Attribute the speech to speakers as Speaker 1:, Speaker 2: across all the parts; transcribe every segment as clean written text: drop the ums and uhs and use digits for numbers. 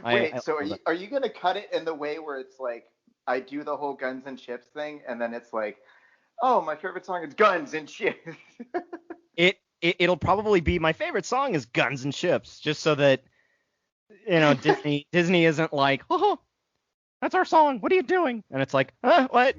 Speaker 1: Wait, so
Speaker 2: love it.
Speaker 1: are you gonna cut it in the way where it's like I do the whole guns and chips thing, and then it's like, oh, my favorite song is Guns and Chips.
Speaker 2: It'll probably be my favorite song is Guns and Ships, just so that Disney isn't like, oh, that's our song. What are you doing? And it's like, what?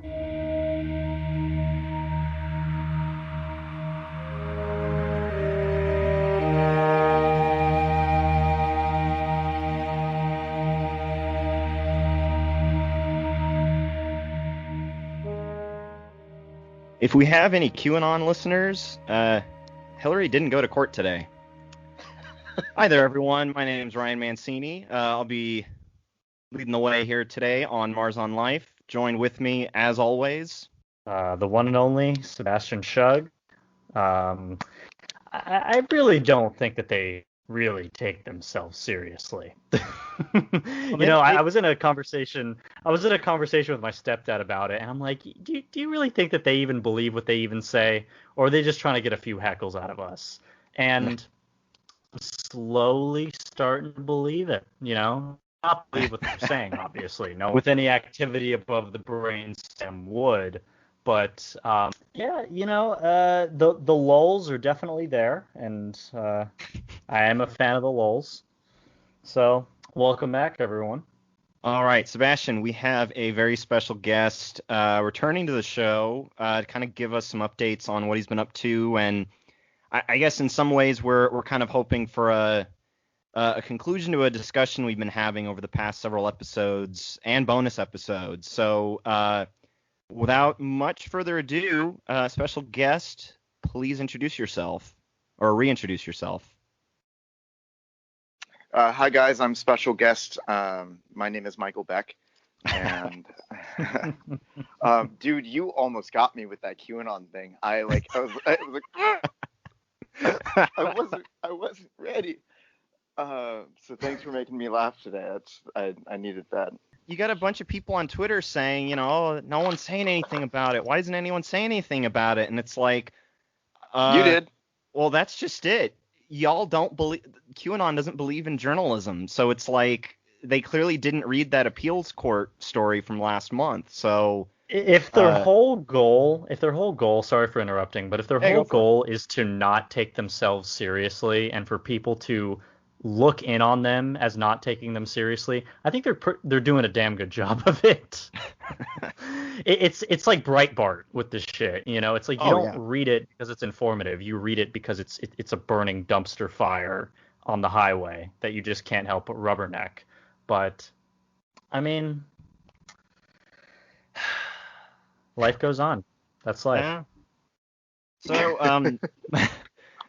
Speaker 2: If we have any QAnon listeners, Hillary didn't go to court today. Hi there, everyone. My name's Ryan Mancini. I'll be leading the way here today on Mars on Life. Joined with me, as always,
Speaker 3: the one and only Sebastian Shug. I really don't think that they really take themselves seriously. I was in a conversation. I was in a conversation with my stepdad about it, and I'm like, do you really think that they even believe what they even say, or are they just trying to get a few heckles out of us? And I'm slowly starting to believe it. Not believe what they're saying, obviously. No, with any activity above the brainstem would. But the lulls are definitely there, and I am a fan of the lulls. So welcome back, everyone.
Speaker 2: All right, Sebastian, we have a very special guest returning to the show to kind of give us some updates on what he's been up to, and I guess in some ways we're kind of hoping for a conclusion to a discussion we've been having over the past several episodes and bonus episodes. So without much further ado, special guest, please introduce yourself or reintroduce yourself.
Speaker 1: Hi, guys. I'm special guest. My name is Michael Beck. And, dude, you almost got me with that QAnon thing. I was like, I wasn't ready. So thanks for making me laugh today. I needed that.
Speaker 2: You got a bunch of people on Twitter saying, oh, no one's saying anything about it. Why doesn't anyone say anything about it? And it's like,
Speaker 1: you did.
Speaker 2: Well, that's just it. Y'all don't believe, QAnon doesn't believe in journalism. So it's like they clearly didn't read that appeals court story from last month. So
Speaker 3: if their whole goal, sorry for interrupting, but if their whole goal is to not take themselves seriously and for people to look in on them as not taking them seriously, I think they're doing a damn good job of it. It's like Breitbart with this shit, It's like you don't read it because it's informative. You read it because it's a burning dumpster fire on the highway that you just can't help but rubberneck. But I mean, life goes on. That's life.
Speaker 2: Yeah. So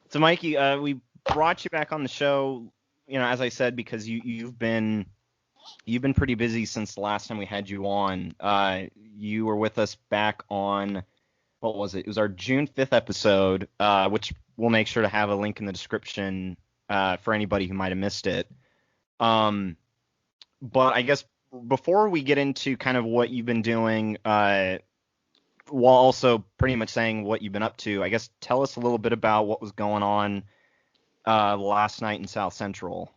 Speaker 2: so Mikey, we brought you back on the show, as I said, because you've been pretty busy since the last time we had you on. You were with us back on, what was it? It was our June 5th episode, which we'll make sure to have a link in the description for anybody who might have missed it. But I guess before we get into kind of what you've been doing, while also pretty much saying what you've been up to, I guess tell us a little bit about what was going on last night in South Central.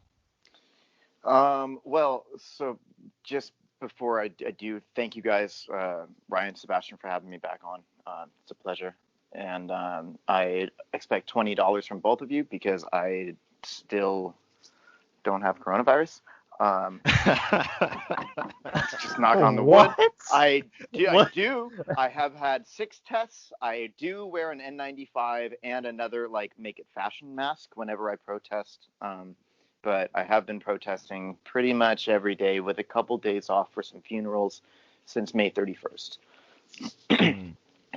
Speaker 1: Well, so just before I do, thank you guys, Ryan, Sebastian, for having me back on. It's a pleasure. And I expect $20 from both of you because I still don't have coronavirus. Just knock on the wood. I do. I have had 6 tests. I do wear an N95 and another Make It Fashion mask whenever I protest. But I have been protesting pretty much every day with a couple days off for some funerals since May 31st.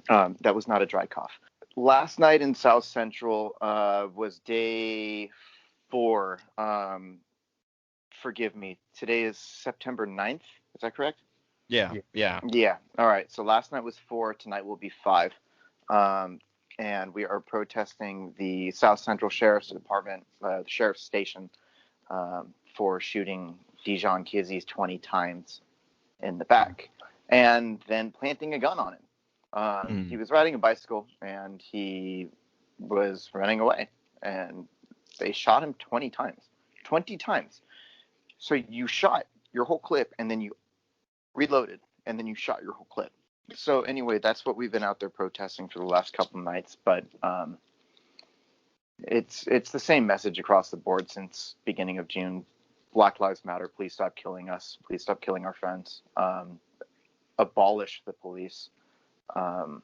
Speaker 1: That was not a dry cough. Last night in South Central was day 4. Forgive me. Today is September 9th. Is that correct?
Speaker 2: Yeah.
Speaker 1: All right. So last night was 4. Tonight will be 5. And we are protesting the South Central Sheriff's Department, the Sheriff's Station, for shooting Dijon Kizzi's 20 times in the back and then planting a gun on him. He was riding a bicycle and he was running away and they shot him 20 times. 20 times. So you shot your whole clip and then you reloaded and then you shot your whole clip. So anyway, that's what we've been out there protesting for the last couple of nights. But it's the same message across the board since beginning of June. Black Lives Matter. Please stop killing us. Please stop killing our friends. Abolish the police. And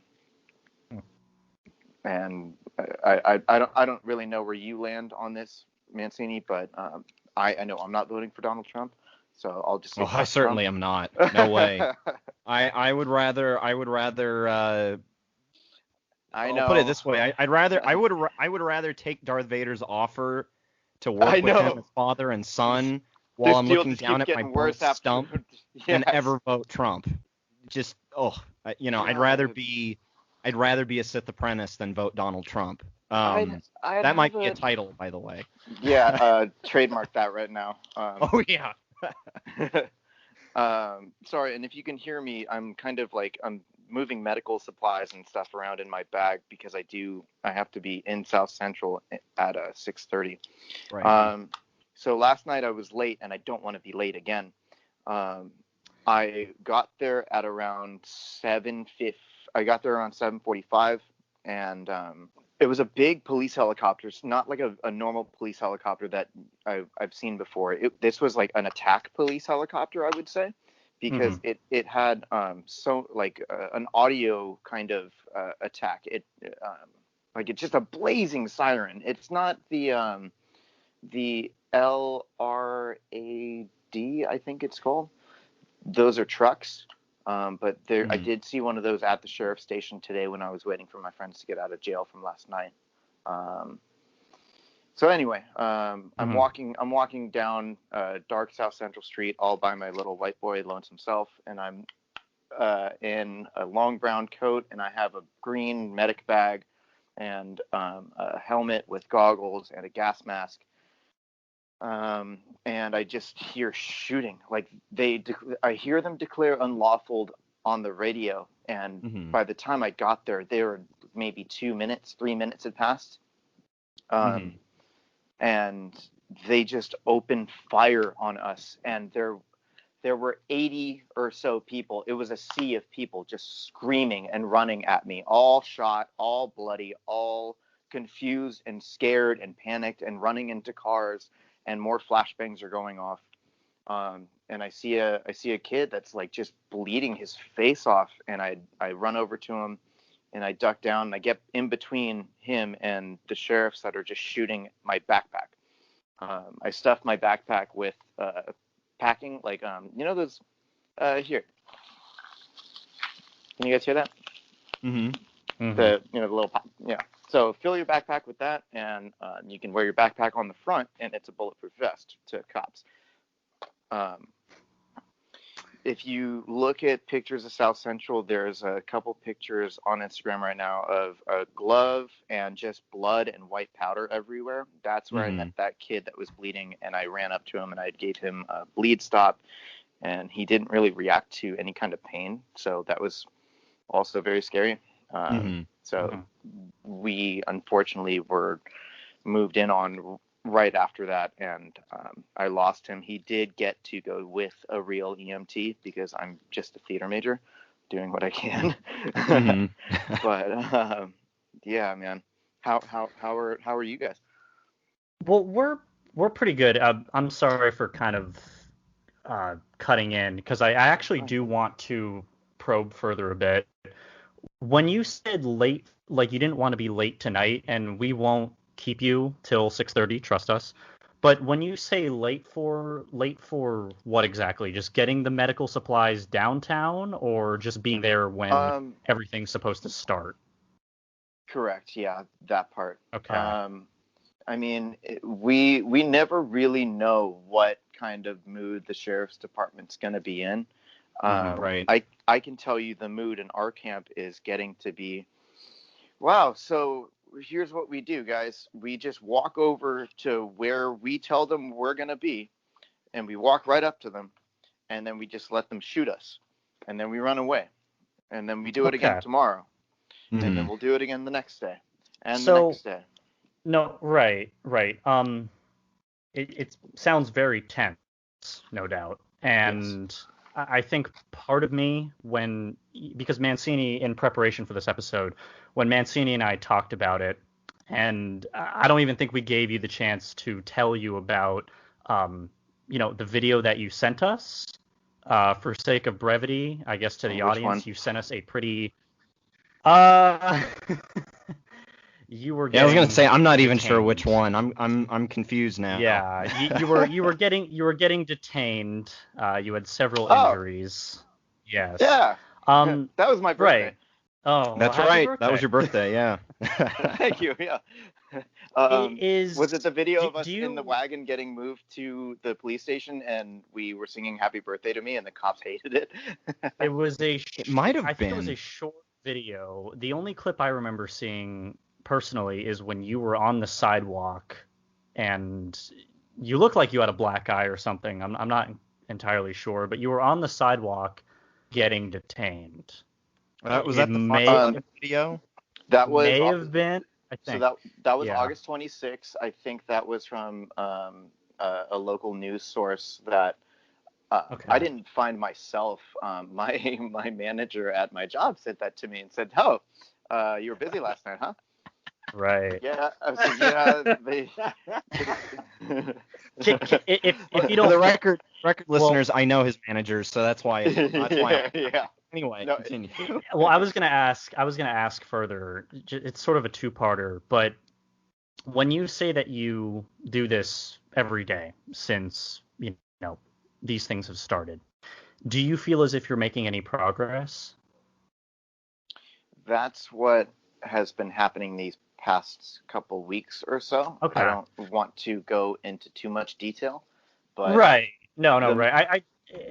Speaker 1: I don't really know where you land on this, Mancini, but I know I'm not voting for Donald Trump, so I'll just say
Speaker 2: I certainly am not. No way. I would rather
Speaker 1: I know.
Speaker 2: I'll put it this way. I would rather take Darth Vader's offer to work with him as father and son while I'm looking down at my burnt stump than ever vote Trump. Just I'd rather be a Sith apprentice than vote Donald Trump. That might be a title, by the way.
Speaker 1: Yeah, trademark that right now.
Speaker 2: Oh yeah.
Speaker 1: Sorry, and if you can hear me, I'm kind of like I'm moving medical supplies and stuff around in my bag because I have to be in South Central at 6:30.
Speaker 2: Right.
Speaker 1: So last night I was late, and I don't want to be late again. I got there at around 7:50. I got there around 7:45, and it was a big police helicopter. It's not like a normal police helicopter that I've seen before. This was like an attack police helicopter, I would say, because it had an audio kind of attack. It's just a blazing siren. It's not the LRAD, I think it's called. Those are trucks. But I did see one of those at the sheriff's station today when I was waiting for my friends to get out of jail from last night. So anyway, I'm walking down dark South Central Street all by my little white boy lonesome self, and I'm in a long brown coat, and I have a green medic bag and a helmet with goggles and a gas mask. And I just hear shooting. Like I hear them declare unlawful on the radio, and by the time I got there, they were maybe 3 minutes had passed. And they just opened fire on us, and there were 80 or so people. It was a sea of people just screaming and running at me, all shot, all bloody, all confused and scared and panicked and running into cars. And more flashbangs are going off, and I see a kid that's like just bleeding his face off, and I run over to him, and I duck down, and I get in between him and the sheriffs that are just shooting my backpack. I stuff my backpack with packing, like those here. Can you guys hear that? The little So fill your backpack with that, and you can wear your backpack on the front, and it's a bulletproof vest to cops. If you look at pictures of South Central, there's a couple pictures on Instagram right now of a glove and just blood and white powder everywhere. That's where I met that kid that was bleeding, and I ran up to him, and I gave him a bleed stop, and he didn't really react to any kind of pain, so that was also very scary. We unfortunately were moved in on right after that, and I lost him. He did get to go with a real EMT because I'm just a theater major doing what I can. But yeah, man, how are you guys?
Speaker 3: Well, we're pretty good. I'm sorry for kind of cutting in because I actually do want to probe further a bit. When you said late, like you didn't want to be late tonight, and we won't keep you till 6:30, trust us. But when you say late for what exactly? Just getting the medical supplies downtown, or just being there when everything's supposed to start?
Speaker 1: Correct. Yeah, that part.
Speaker 3: Okay.
Speaker 1: I mean, we never really know what kind of mood the sheriff's department's going to be in.
Speaker 2: Right.
Speaker 1: I can tell you the mood in our camp is getting to be, wow, so here's what we do, guys. We just walk over to where we tell them we're going to be, and we walk right up to them, and then we just let them shoot us, and then we run away, and then we do it again tomorrow, and then we'll do it again the next day, and the next day.
Speaker 3: No, right. It sounds very tense. no doubt. And I think part of me, because Mancini, in preparation for this episode, when Mancini and I talked about it, and I don't even think we gave you the chance to tell you about, the video that you sent us. For sake of brevity, I guess to the audience, you sent us a pretty. You were getting.
Speaker 2: Yeah, I was gonna say I'm not even
Speaker 3: detained.
Speaker 2: sure which one. I'm confused now.
Speaker 3: Yeah, you were getting detained. You had several injuries. Yes.
Speaker 1: Yeah. That was my birthday.
Speaker 3: Right. Oh,
Speaker 2: that's
Speaker 3: well,
Speaker 2: right.
Speaker 3: birthday.
Speaker 2: That was your birthday. Yeah.
Speaker 1: Thank you. Yeah. Was it the video of us in the wagon getting moved to the police station and we were singing "Happy Birthday" to me and the cops hated it?
Speaker 3: It was
Speaker 2: It might have been.
Speaker 3: I think it was a short video. The only clip I remember seeing personally is when you were on the sidewalk and you looked like you had a black eye or something. I'm not entirely sure, but you were on the sidewalk getting detained.
Speaker 2: Was that the video?
Speaker 1: That was
Speaker 3: may have been. I think.
Speaker 1: So that was August 26th. I think that was from a local news source that I didn't find myself. My manager at my job said that to me and said, "Oh, you were busy last night, huh?"
Speaker 3: Right.
Speaker 1: Yeah. I was like,
Speaker 3: if you don't,
Speaker 2: for the record listeners, I know his managers, so that's why.
Speaker 1: Yeah.
Speaker 2: Anyway, continue.
Speaker 3: Well, I was gonna ask further. It's sort of a two-parter, but when you say that you do this every day since these things have started, do you feel as if you're making any progress?
Speaker 1: That's what has been happening these past couple weeks or so.
Speaker 3: Okay.
Speaker 1: I don't want to go into too much detail, but
Speaker 3: right. No, right. I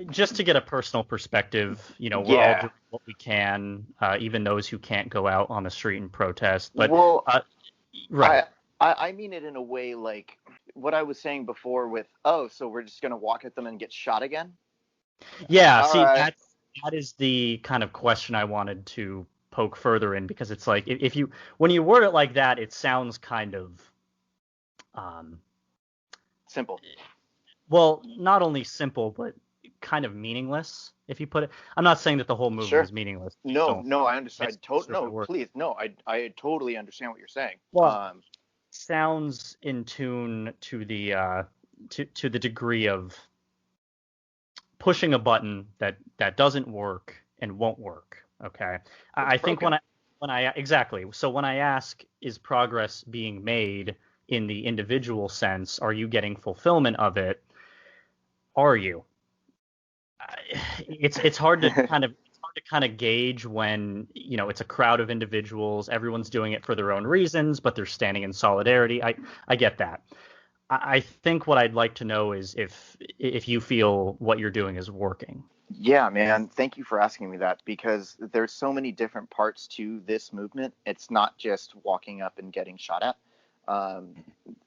Speaker 3: just to get a personal perspective, we're all doing what we can, even those who can't go out on the street and protest. But right.
Speaker 1: I mean it in a way like what I was saying before with, so we're just going to walk at them and get shot again?
Speaker 3: Yeah,
Speaker 1: All
Speaker 3: that is the kind of question I wanted to poke further in, because it's like when you word it like that, it sounds kind of
Speaker 1: simple.
Speaker 3: Well, not only simple, but kind of meaningless. If you put it, I'm not saying that the whole movement is meaningless.
Speaker 1: No, I understand. Please, I totally understand what you're saying.
Speaker 3: Well, sounds in tune to the to the degree of pushing a button that doesn't work and won't work. Okay, I think when I exactly. So when I ask, is progress being made in the individual sense? Are you getting fulfillment of it? Are you? It's hard to kind of gauge when it's a crowd of individuals, everyone's doing it for their own reasons, but they're standing in solidarity. I get that. I think what I'd like to know is if you feel what you're doing is working.
Speaker 1: Yeah, man. Thank you for asking me that, because there's so many different parts to this movement. It's not just walking up and getting shot at.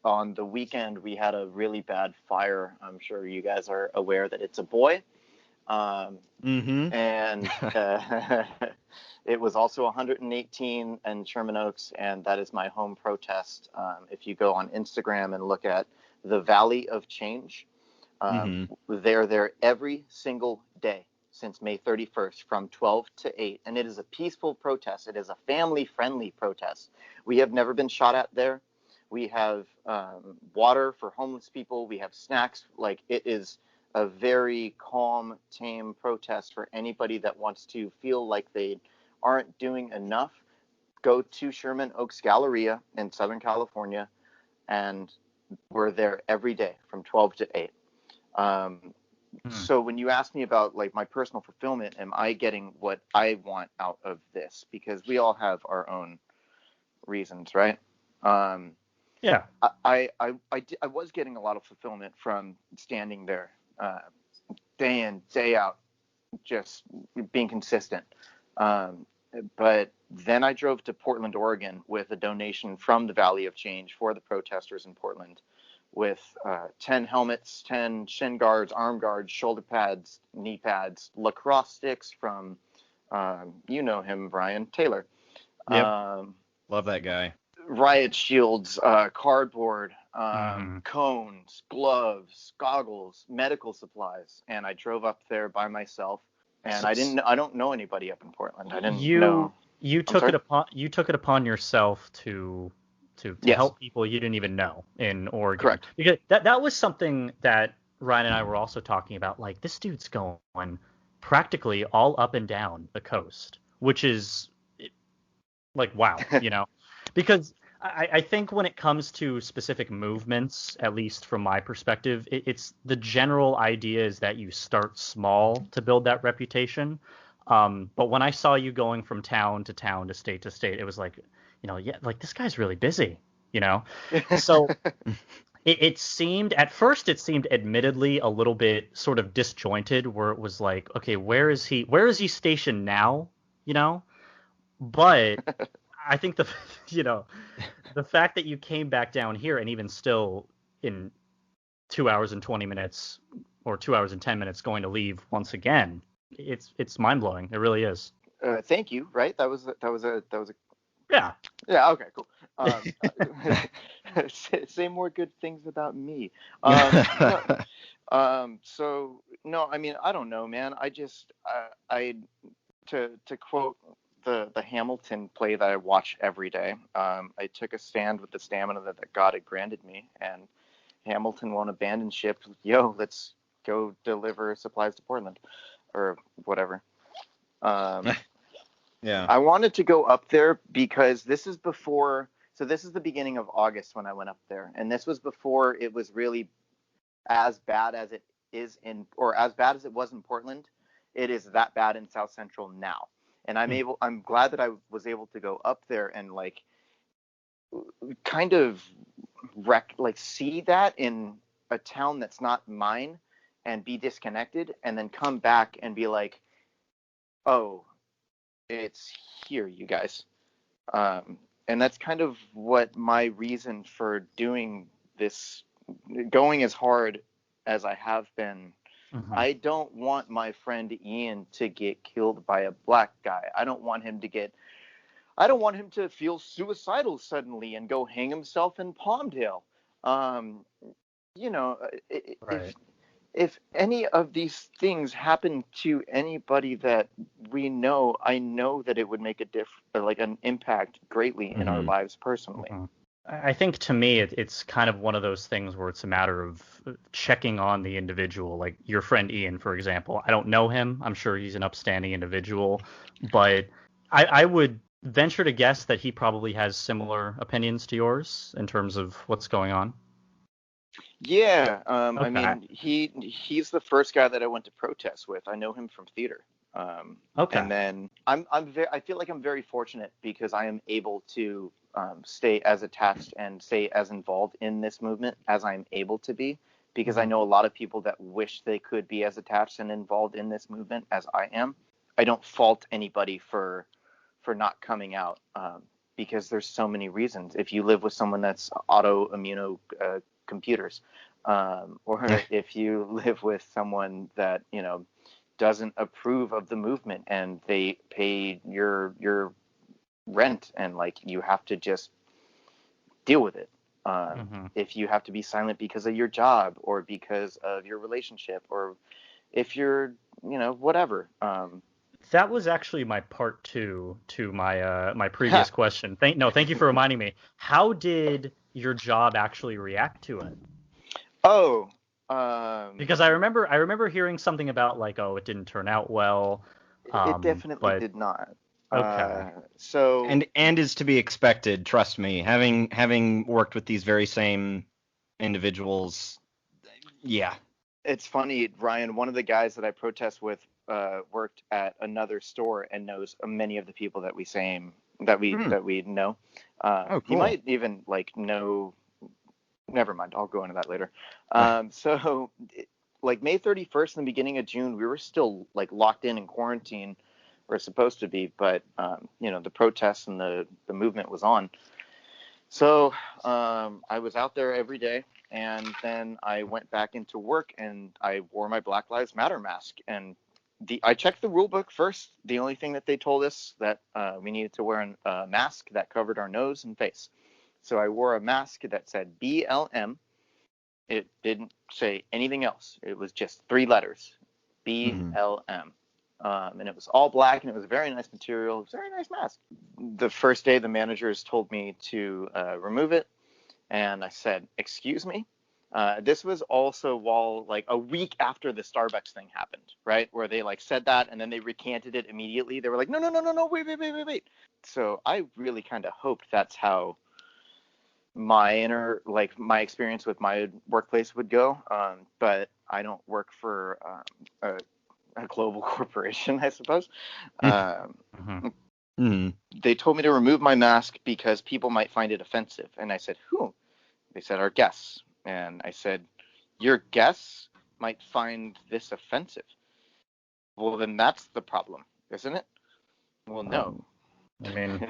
Speaker 1: On the weekend, we had a really bad fire. I'm sure you guys are aware that it's a boy. And it was also 118 in Sherman Oaks, and that is my home protest. If you go on Instagram and look at the Valley of Change, they're there every single day since May 31st from 12 to 8, and it is a peaceful protest. It is a family-friendly protest. We have never been shot at there. We have water for homeless people. We have snacks. Like, it is a very calm, tame protest for anybody that wants to feel like they aren't doing enough. Go to Sherman Oaks Galleria in Southern California, and we're there every day from 12 to 8. So when you ask me about like my personal fulfillment, am I getting what I want out of this? Because we all have our own reasons, right?
Speaker 3: Yeah.
Speaker 1: I was getting a lot of fulfillment from standing there day in, day out, just being consistent. But then I drove to Portland, Oregon with a donation from the Valley of Change for the protesters in Portland, with 10 helmets, 10 shin guards, arm guards, shoulder pads, knee pads, lacrosse sticks from, you know him, Brian Taylor.
Speaker 2: Yep. Love that guy.
Speaker 1: Riot shields, cardboard, cones, gloves, goggles, medical supplies, and I drove up there by myself. And I don't know anybody up in Portland. I didn't know.
Speaker 3: You took it upon yourself to
Speaker 1: Yes.
Speaker 3: help people you didn't even know in Oregon.
Speaker 1: Correct.
Speaker 3: Because that was something that Ryan and I were also talking about. Like, this dude's going practically all up and down the coast, which is like, wow, because I think when it comes to specific movements, at least from my perspective, it's the general idea is that you start small to build that reputation. But when I saw you going from town to town to state, it was like, yeah, like, this guy's really busy, So it seemed admittedly a little bit sort of disjointed, where it was like, okay, where is he stationed now? But I think the fact that you came back down here, and even still in 2 hours and 20 minutes or 2 hours and 10 minutes going to leave once again, it's mind blowing. It really is.
Speaker 1: Thank you. Right. That was a.
Speaker 3: Yeah.
Speaker 1: Yeah. Okay. Cool. Say more good things about me. So no, I mean, I don't know, man. I just to quote the Hamilton play that I watch every day. I took a stand with the stamina that God had granted me, and Hamilton won't abandon ship. Yo, let's go deliver supplies to Portland, or whatever.
Speaker 2: Yeah.
Speaker 1: I wanted to go up there because this is before. So this is the beginning of August when I went up there, and this was before it was really as bad as it is or as bad as it was in Portland. It is that bad in South Central now. And I'm glad that I was able to go up there and like kind of see that in a town that's not mine and be disconnected, and then come back and be like, oh, it's here, you guys. And that's kind of what my reason for doing this, going as hard as I have been. I don't want my friend Ian to get killed by a black guy. I don't want him to feel suicidal suddenly and go hang himself in Palmdale. If any of these things happen to anybody that we know, I know that it would make an impact greatly in our lives personally.
Speaker 3: I think to me, it's kind of one of those things where it's a matter of checking on the individual. Like your friend Ian, for example, I don't know him. I'm sure he's an upstanding individual, but I would venture to guess that he probably has similar opinions to yours in terms of what's going on.
Speaker 1: Yeah,
Speaker 3: Okay.
Speaker 1: I mean, he's the first guy that I went to protest with. I know him from theater.
Speaker 3: Okay.
Speaker 1: And then I feel like I'm very fortunate because I am able to stay as attached and stay as involved in this movement as I'm able to be, because I know a lot of people that wish they could be as attached and involved in this movement as I am. I don't fault anybody for not coming out, because there's so many reasons. If you live with someone that's autoimmune computers, or if you live with someone that doesn't approve of the movement and they pay your rent and you have to just deal with it. If you have to be silent because of your job or because of your relationship, or if you're whatever.
Speaker 3: That was actually my part two to my previous question. Thank you for reminding me. How did your job actually react to it?
Speaker 1: Oh,
Speaker 3: because I remember hearing something about it didn't turn out well.
Speaker 1: It definitely did not.
Speaker 3: Okay.
Speaker 1: So
Speaker 2: and is to be expected. Trust me, having worked with these very same individuals. Yeah.
Speaker 1: It's funny, Ryan. One of the guys that I protest with worked at another store and knows many of the people that we know.
Speaker 2: Cool.
Speaker 1: He might even know. Never mind. I'll go into that later. So May 31st in the beginning of June, we were still locked in quarantine. We're supposed to be, but the protests and the movement was on. So I was out there every day, and then I went back into work and I wore my Black Lives Matter mask. And I checked the rule book first. The only thing that they told us that we needed to wear a mask that covered our nose and face. So I wore a mask that said BLM. It didn't say anything else. It was just 3 letters, BLM. And it was all black, and it was a very nice material. It was a very nice mask. The first day, the managers told me to remove it, and I said, "Excuse me." This was also while, like, a week after the Starbucks thing happened, right? Where they, like, said that, and then they recanted it immediately. They were like, no, wait. So I really kind of hoped that's how my experience with my workplace would go. But I don't work for a global corporation, I suppose. They told me to remove my mask because people might find it offensive. And I said, who? They said, our guests. And I said, your guests might find this offensive. Well, then that's the problem, isn't it? Well, no.
Speaker 3: I mean,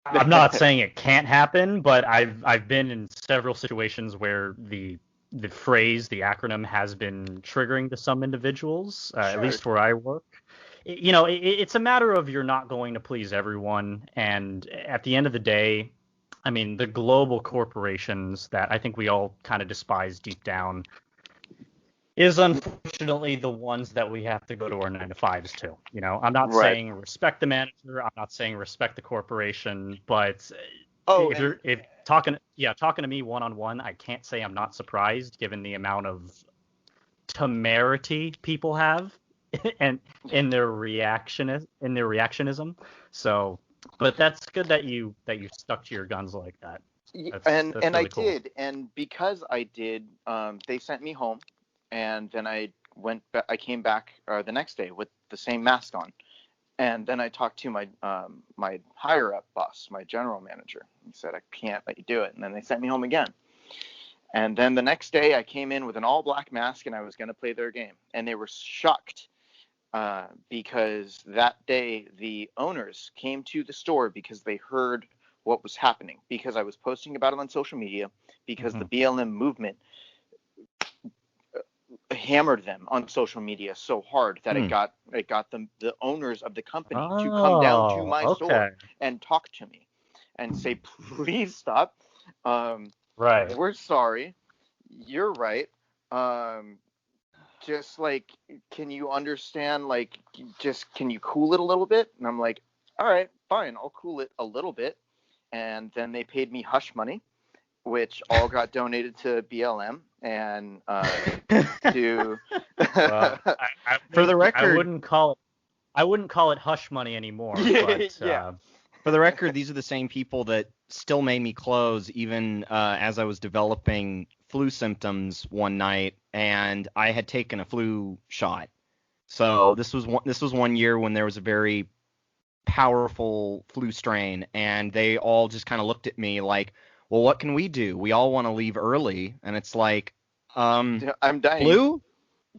Speaker 3: I'm not saying it can't happen, but I've been in several situations where the phrase, the acronym, has been triggering to some individuals,
Speaker 1: Sure.
Speaker 3: At least where I work. It's a matter of you're not going to please everyone, and at the end of the day, I mean, the global corporations that I think we all kind of despise deep down is unfortunately the ones that we have to go to our 9-to-5s to. I'm not saying respect the manager, I'm not saying respect the corporation, but if talking to me one-on-one, I can't say I'm not surprised given the amount of temerity people have and in their reactionism. So, but that's good that you stuck to your guns like that.
Speaker 1: That's
Speaker 3: really
Speaker 1: I
Speaker 3: cool.
Speaker 1: did, and because I did, they sent me home, and then I came back the next day with the same mask on, and then I talked to my my higher up boss, my general manager. He said, I can't let you do it, and then they sent me home again. And then the next day I came in with an all black mask, and I was going to play their game, and they were shocked. Because that day the owners came to the store because they heard what was happening, because I was posting about it on social media, because the BLM movement hammered them on social media so hard that it got the owners of the company to come down to my store and talk to me and say, please stop.
Speaker 3: Right.
Speaker 1: We're sorry. You're right. Just like, can you understand, like, just can you cool it a little bit? And I'm like, all right, fine, I'll cool it a little bit. And then they paid me hush money, which all got donated to BLM and to
Speaker 3: well, for the record, I wouldn't call it hush money anymore. But,
Speaker 1: yeah.
Speaker 2: For the record, these are the same people that still made me close even as I was developing flu symptoms one night, and I had taken a flu shot. So this was one year when there was a very powerful flu strain, and they all just kind of looked at me like, well, what can we do? We all want to leave early. And it's like,
Speaker 1: I'm dying.
Speaker 2: Flu?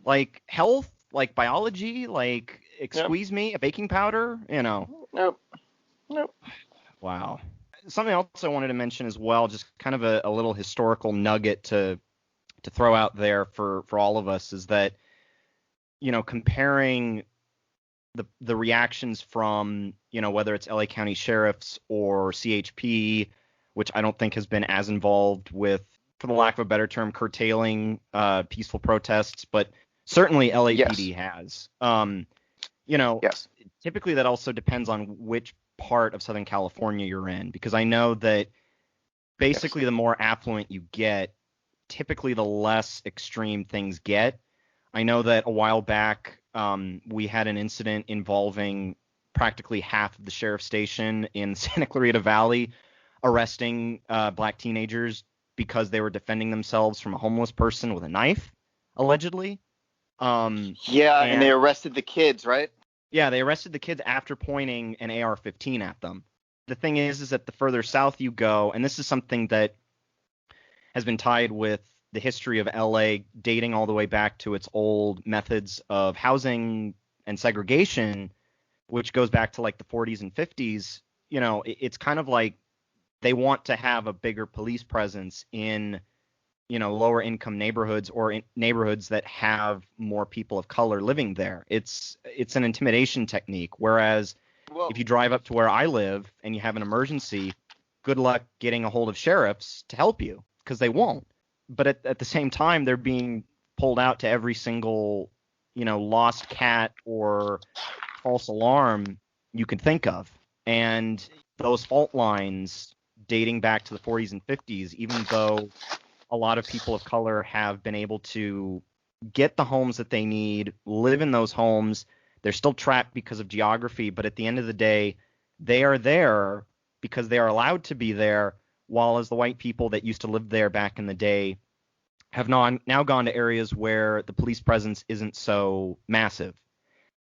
Speaker 2: Like health? Like biology? Like squeeze me? A baking powder?
Speaker 1: Nope.
Speaker 2: Wow. Something else I wanted to mention as well, just kind of a little historical nugget to throw out there for all of us, is that, comparing the reactions from, whether it's LA County sheriffs or CHP, which I don't think has been as involved with, for the lack of a better term, curtailing peaceful protests, but certainly LAPD has.
Speaker 1: Yes.
Speaker 2: Typically that also depends on which part of Southern California you're in, because I know that basically the more affluent you get, typically the less extreme things get. I know that a while back we had an incident involving practically half of the sheriff's station in Santa Clarita Valley arresting black teenagers because they were defending themselves from a homeless person with a knife, allegedly.
Speaker 1: And they arrested the kids, right?
Speaker 2: Yeah, they arrested the kids after pointing an AR-15 at them. The thing is that the further south you go, and this is something that has been tied with the history of LA dating all the way back to its old methods of housing and segregation, which goes back to like the 40s and 50s. It's kind of like they want to have a bigger police presence in, lower income neighborhoods or in neighborhoods that have more people of color living there. It's an intimidation technique. Whereas
Speaker 1: Well,
Speaker 2: if you drive up to where I live and you have an emergency, good luck getting a hold of sheriffs to help you, because they won't. But at the same time, they're being pulled out to every single, lost cat or false alarm you can think of. And those fault lines dating back to the 40s and 50s, even though a lot of people of color have been able to get the homes that they need, live in those homes, they're still trapped because of geography. But at the end of the day, they are there because they are allowed to be there, while as the white people that used to live there back in the day have now gone to areas where the police presence isn't so massive.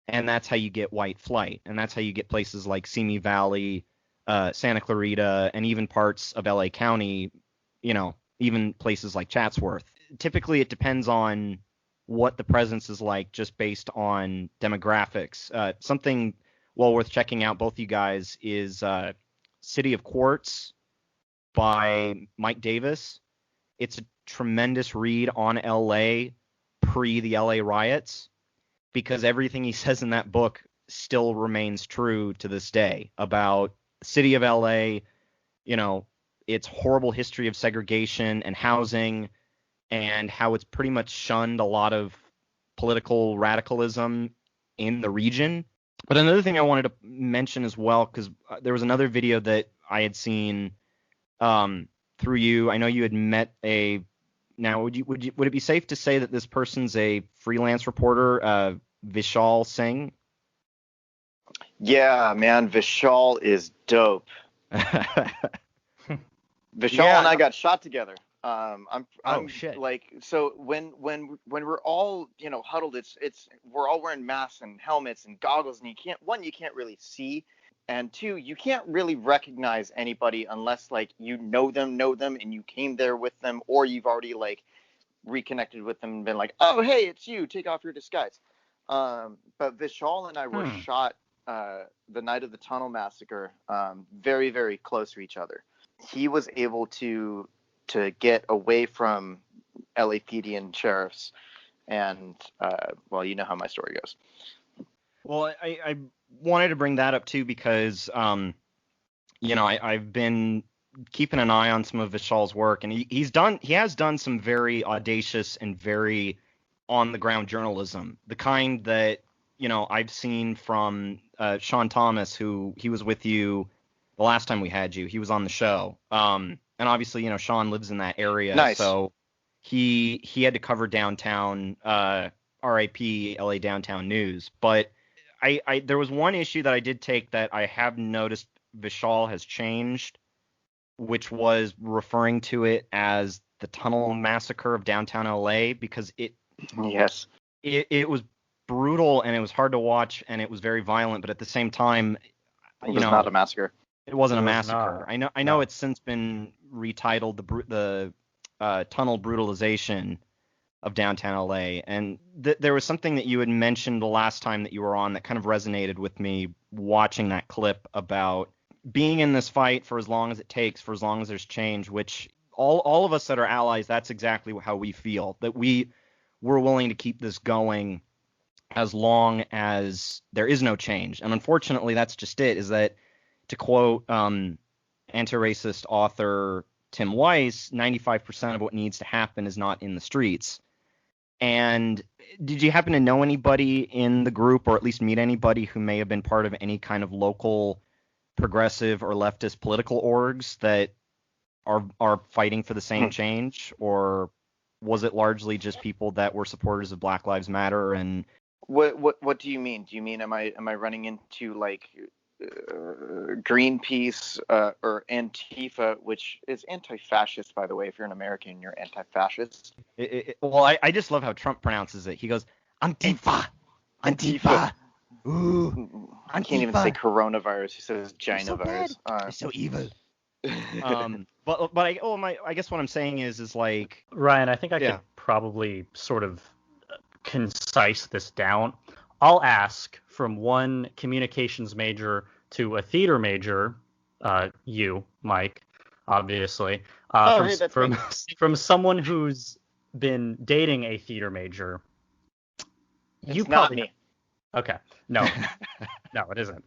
Speaker 2: And that's how you get white flight. And that's how you get places like Simi Valley, Santa Clarita, and even parts of LA County, even places like Chatsworth. Typically, it depends on what the presence is like just based on demographics. Something well worth checking out, both you guys, is City of Quartz by Mike Davis. It's a tremendous read on LA pre the LA riots, because everything he says in that book still remains true to this day about the city of LA, its horrible history of segregation and housing, and how it's pretty much shunned a lot of political radicalism in the region. But another thing I wanted to mention as well, because there was another video that I had seen through you. I know you had met a. Now, would it be safe to say that this person's a freelance reporter, Vishal Singh?
Speaker 1: Yeah, man, Vishal is dope. Vishal and I got shot together. I'm
Speaker 2: shit.
Speaker 1: Like, so when we're all huddled, we're all wearing masks and helmets and goggles, and you can't really see, and two, you can't really recognize anybody unless like you know them and you came there with them, or you've already like reconnected with them and been like, oh hey, it's you, take off your disguise. But Vishal and I were shot the night of the tunnel massacre, very, very close to each other. He was able to get away from LAPD and sheriffs, and well, you know how my story goes.
Speaker 2: Well, I wanted to bring that up too because I've been keeping an eye on some of Vishal's work, and he has done some very audacious and very on the ground journalism, the kind that I've seen from Sean Thomas, who he was with you the last time we had you. He was on the show. And obviously, Sean lives in that area.
Speaker 1: Nice.
Speaker 2: So he had to cover downtown, RIP LA downtown news. But I there was one issue that I did take that I have noticed Vishal has changed, which was referring to it as the tunnel massacre of downtown LA, because it was brutal and it was hard to watch and it was very violent, but at the same time,
Speaker 1: it was not a massacre.
Speaker 2: It wasn't a massacre. I know it's since been retitled the tunnel brutalization of downtown LA. And there was something that you had mentioned the last time that you were on that kind of resonated with me watching that clip about being in this fight for as long as it takes, for as long as there's change, which all of us that are allies, that's exactly how we feel, that we're willing to keep this going as long as there is no change. And unfortunately, that's just it, is that, to quote anti-racist author Tim Weiss, 95% of what needs to happen is not in the streets. And did you happen to know anybody in the group, or at least meet anybody who may have been part of any kind of local progressive or leftist political orgs that are fighting for the same change? Or was it largely just people that were supporters of Black Lives Matter? And
Speaker 1: what do you mean? Do you mean am I running into like Greenpeace or Antifa, which is anti-fascist, by the way? If you're an American, you're anti-fascist.
Speaker 2: Well, I just love how Trump pronounces it. He goes, Antifa. Ooh,
Speaker 1: I can't even say coronavirus. He says gynovirus.
Speaker 2: You're so evil. But I guess what I'm saying is like,
Speaker 3: Ryan, I think I could probably sort of concise this down. I'll ask from one communications major to a theater major, you, Mike, obviously, from someone who's been dating a theater major.
Speaker 1: It's not me.
Speaker 3: Okay, no. No, it isn't.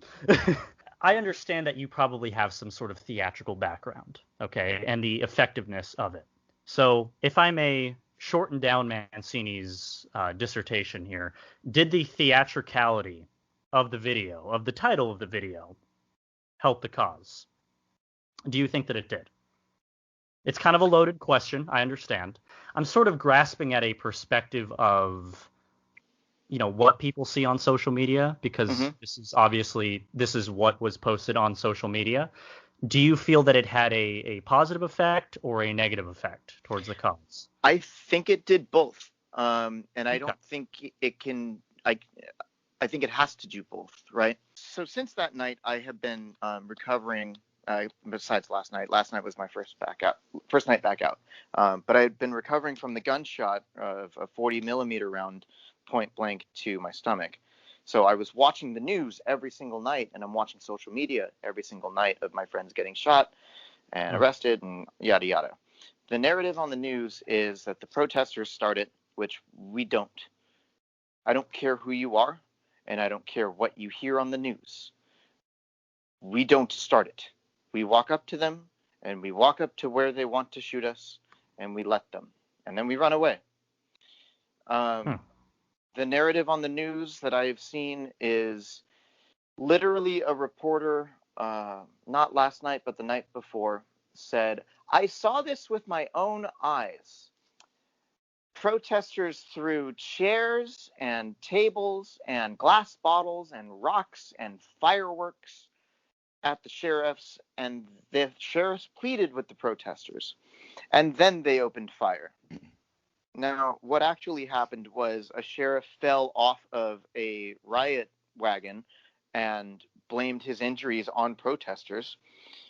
Speaker 3: I understand that you probably have some sort of theatrical background, okay, and the effectiveness of it. So if I may shorten down Mancini's dissertation here, did the theatricality of the video, of the title of the video, help the cause? Do you think that it did? It's kind of a loaded question, I understand. I'm sort of grasping at a perspective of what people see on social media, because this is what was posted on social media. Do you feel that it had a positive effect or a negative effect towards the cause?
Speaker 1: I think it did both. And I don't think it can, I think it has to do both, right? So since that night, I have been recovering, besides last night. Last night was my first night back out. But I had been recovering from the gunshot of a 40 millimeter round point blank to my stomach. So I was watching the news every single night, and I'm watching social media every single night of my friends getting shot and arrested and yada yada. The narrative on the news is that the protesters started, which we don't. I don't care who you are, and I don't care what you hear on the news. We don't start it. We walk up to them, and we walk up to where they want to shoot us, and we let them. And then we run away. The narrative on the news that I have seen is literally a reporter, not last night, but the night before, said, "I saw this with my own eyes. Protesters threw chairs and tables and glass bottles and rocks and fireworks at the sheriffs, and the sheriffs pleaded with the protesters, and then they opened fire." Now, what actually happened was a sheriff fell off of a riot wagon and blamed his injuries on protesters.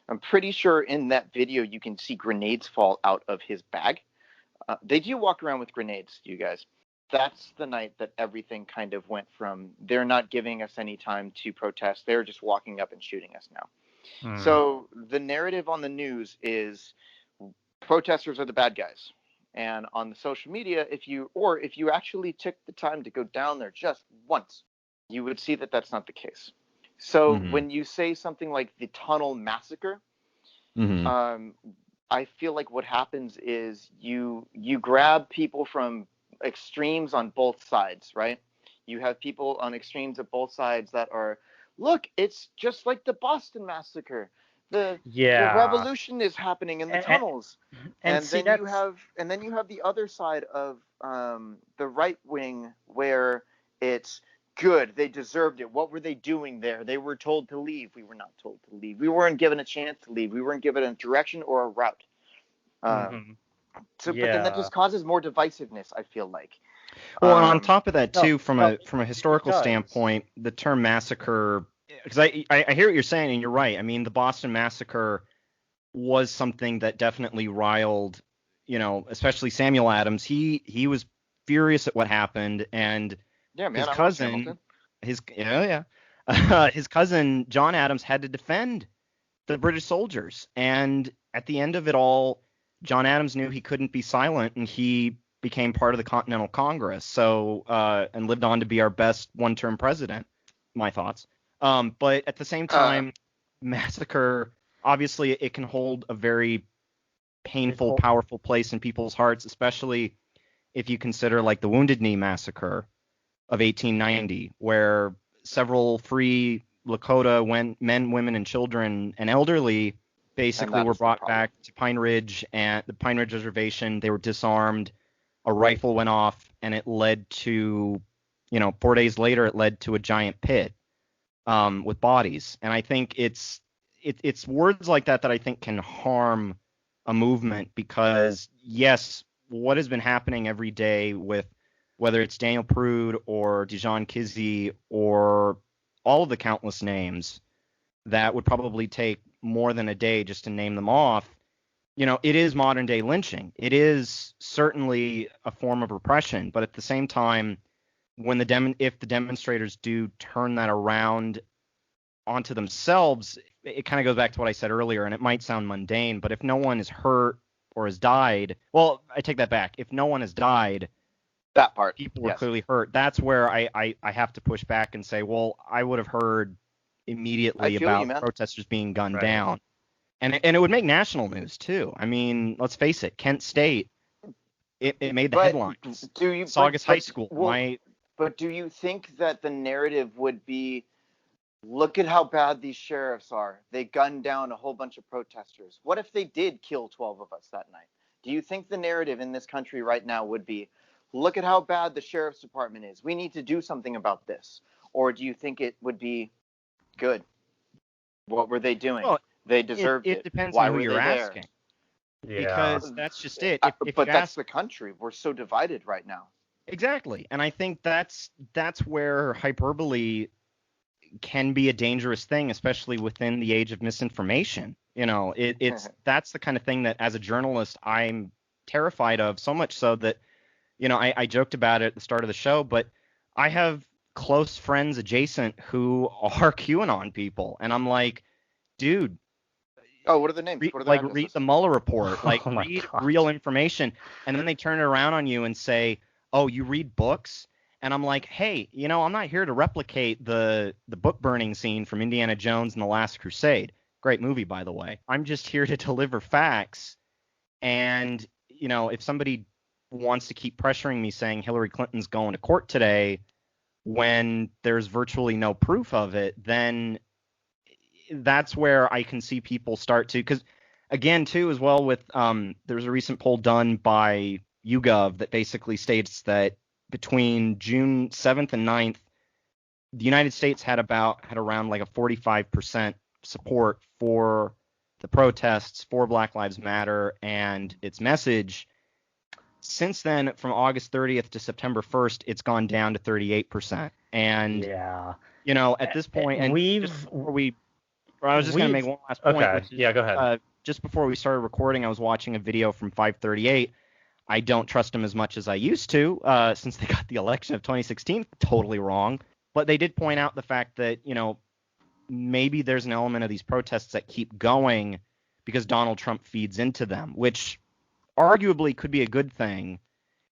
Speaker 1: I'm pretty sure in that video you can see grenades fall out of his bag. They do walk around with grenades, you guys. That's the night that everything kind of went from, they're not giving us any time to protest, they're just walking up and shooting us now. So the narrative on the news is protesters are the bad guys. And on the social media, if you actually took the time to go down there just once, you would see that that's not the case. So when you say something like the Tunnel Massacre, I feel like what happens is you grab people from extremes on both sides, right? You have people on extremes of both sides that are, look, it's just like the Boston Massacre. The revolution is happening in the tunnels, and then you have the other side of the right wing where it's good. They deserved it. What were they doing there? They were told to leave. We were not told to leave. We weren't given a chance to leave. We weren't given a direction or a route. But then that just causes more divisiveness, I feel like.
Speaker 2: Well, and on top of that too, from a historical standpoint, the term massacre. Because I hear what you're saying, and you're right. I mean, the Boston Massacre was something that definitely riled, especially Samuel Adams. He was furious at what happened, and his cousin, his cousin John Adams had to defend the British soldiers. And at the end of it all, John Adams knew he couldn't be silent, and he became part of the Continental Congress. So and lived on to be our best one-term president. My thoughts. But at the same time, massacre, obviously, it can hold a very painful, powerful place in people's hearts, especially if you consider like the Wounded Knee Massacre of 1890, where several free Lakota men, women, and children and elderly basically were brought back to Pine Ridge and the Pine Ridge Reservation. They were disarmed. A rifle went off, and it led to, 4 days later, it led to a giant pit. With bodies. And I think it's words like that I think can harm a movement, because yes, what has been happening every day with whether it's Daniel Prude or Dijon Kizzee or all of the countless names that would probably take more than a day just to name them off, it is modern day lynching. It is certainly a form of repression, but at the same time, when if the demonstrators do turn that around onto themselves, it kind of goes back to what I said earlier, and it might sound mundane, but if no one is hurt or has died, well, I take that back. If no one has died,
Speaker 1: that part,
Speaker 2: people were clearly hurt. That's where I have to push back and say, well, I would have heard immediately
Speaker 1: feel you,
Speaker 2: about
Speaker 1: man.
Speaker 2: protesters being gunned
Speaker 3: Right.
Speaker 2: down. And it would make national news too. I mean, let's face it, Kent State, it made the headlines. Saugus High School might.
Speaker 1: But do you think that the narrative would be, look at how bad these sheriffs are. They gunned down a whole bunch of protesters. What if they did kill 12 of us that night? Do you think the narrative in this country right now would be, look at how bad the sheriff's department is. We need to do something about this. Or do you think it would be good? What were they doing?
Speaker 2: Well,
Speaker 1: they deserved it.
Speaker 2: It depends
Speaker 1: Why
Speaker 2: on who
Speaker 1: were
Speaker 2: you're
Speaker 1: they
Speaker 2: asking.
Speaker 3: Yeah.
Speaker 2: Because that's just it. If
Speaker 1: but
Speaker 2: you
Speaker 1: that's
Speaker 2: ask,
Speaker 1: the country. We're so divided right now.
Speaker 2: exactly. And I think that's where hyperbole can be a dangerous thing, especially within the age of misinformation. You know, it's that's the kind of thing that as a journalist I'm terrified of, so much so that, you know, I joked about it at the start of the show, but I have close friends adjacent who are QAnon people, and I'm like, dude,
Speaker 1: Oh, what are the names? What are their addresses?
Speaker 2: read the Mueller report, like
Speaker 3: Oh my
Speaker 2: read
Speaker 3: God.
Speaker 2: real information, and then they turn it around on you and say, oh, you read books? And I'm like, hey, you know, I'm not here to replicate the book burning scene from Indiana Jones and the Last Crusade. Great movie, by the way. I'm just here to deliver facts. And, you know, if somebody wants to keep pressuring me saying Hillary Clinton's going to court today when there's virtually no proof of it, then that's where I can see people start to, because again, too, as well with there's a recent poll done by YouGov that basically states that between June 7th and 9th, the United States had around like a 45% support for the protests, for Black Lives Matter and its message. Since then, from August 30th to September 1st, it's gone down to 38%. And,
Speaker 3: Yeah.
Speaker 2: you know, at this point, and I was just going to make one last point.
Speaker 3: Okay.
Speaker 2: Which is,
Speaker 3: yeah, go ahead.
Speaker 2: Just before we started recording, I was watching a video from 538. I don't trust them as much as I used to since they got the election of 2016 totally wrong. But they did point out the fact that, you know, maybe there's an element of these protests that keep going because Donald Trump feeds into them, which arguably could be a good thing.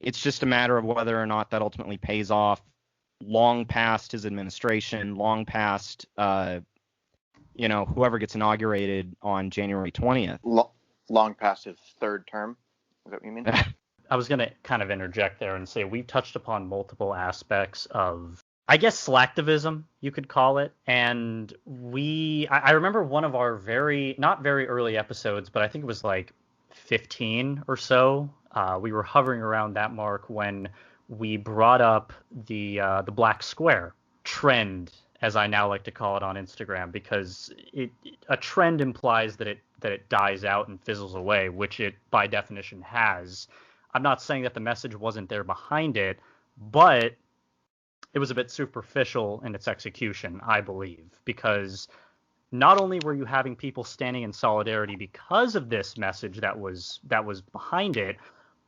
Speaker 2: It's just a matter of whether or not that ultimately pays off long past his administration, long past you know, whoever gets inaugurated on January 20th.
Speaker 1: Long past his third term. Is that what you mean?
Speaker 3: I was going to kind of interject there and say we've touched upon multiple aspects of, I guess, slacktivism, you could call it. And I remember one of our not very early episodes, but I think it was like 15 or so. We were hovering around that mark when we brought up the black square trend, as I now like to call it on Instagram, because a trend implies that it dies out and fizzles away, which it by definition has. I'm not saying that the message wasn't there behind it, but it was a bit superficial in its execution, I believe, because not only were you having people standing in solidarity because of this message that was behind it,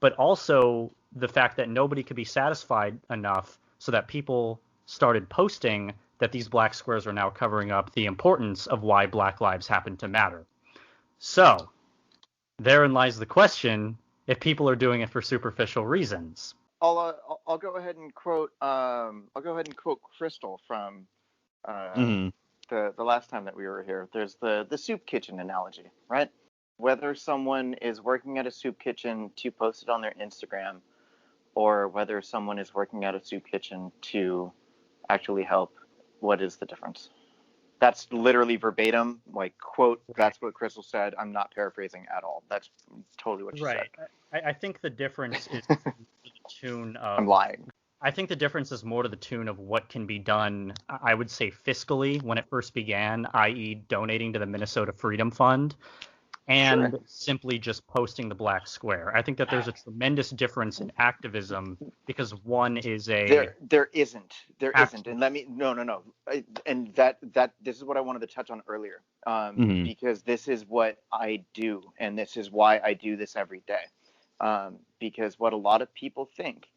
Speaker 3: but also the fact that nobody could be satisfied enough so that people started posting that these black squares are now covering up the importance of why Black lives happen to matter. So, therein lies the question, if people are doing it for superficial reasons.
Speaker 1: I'll go ahead and quote Crystal from the last time that we were here. There's the soup kitchen analogy, right? Whether someone is working at a soup kitchen to post it on their Instagram, or whether someone is working at a soup kitchen to actually help, what is the difference? That's literally verbatim, like, quote, that's what Crystal said. I'm not paraphrasing at all. That's totally what she said.
Speaker 3: I think the difference is to the tune of...
Speaker 1: I'm lying.
Speaker 3: I think the difference is more to the tune of what can be done, I would say, fiscally when it first began, i.e. donating to the Minnesota Freedom Fund, and simply just posting the black square. I think that there's a tremendous difference in activism because one is a... There isn't.
Speaker 1: And let me... No. And that this is what I wanted to touch on earlier, because this is what I do, and this is why I do this every day. Because what a lot of people think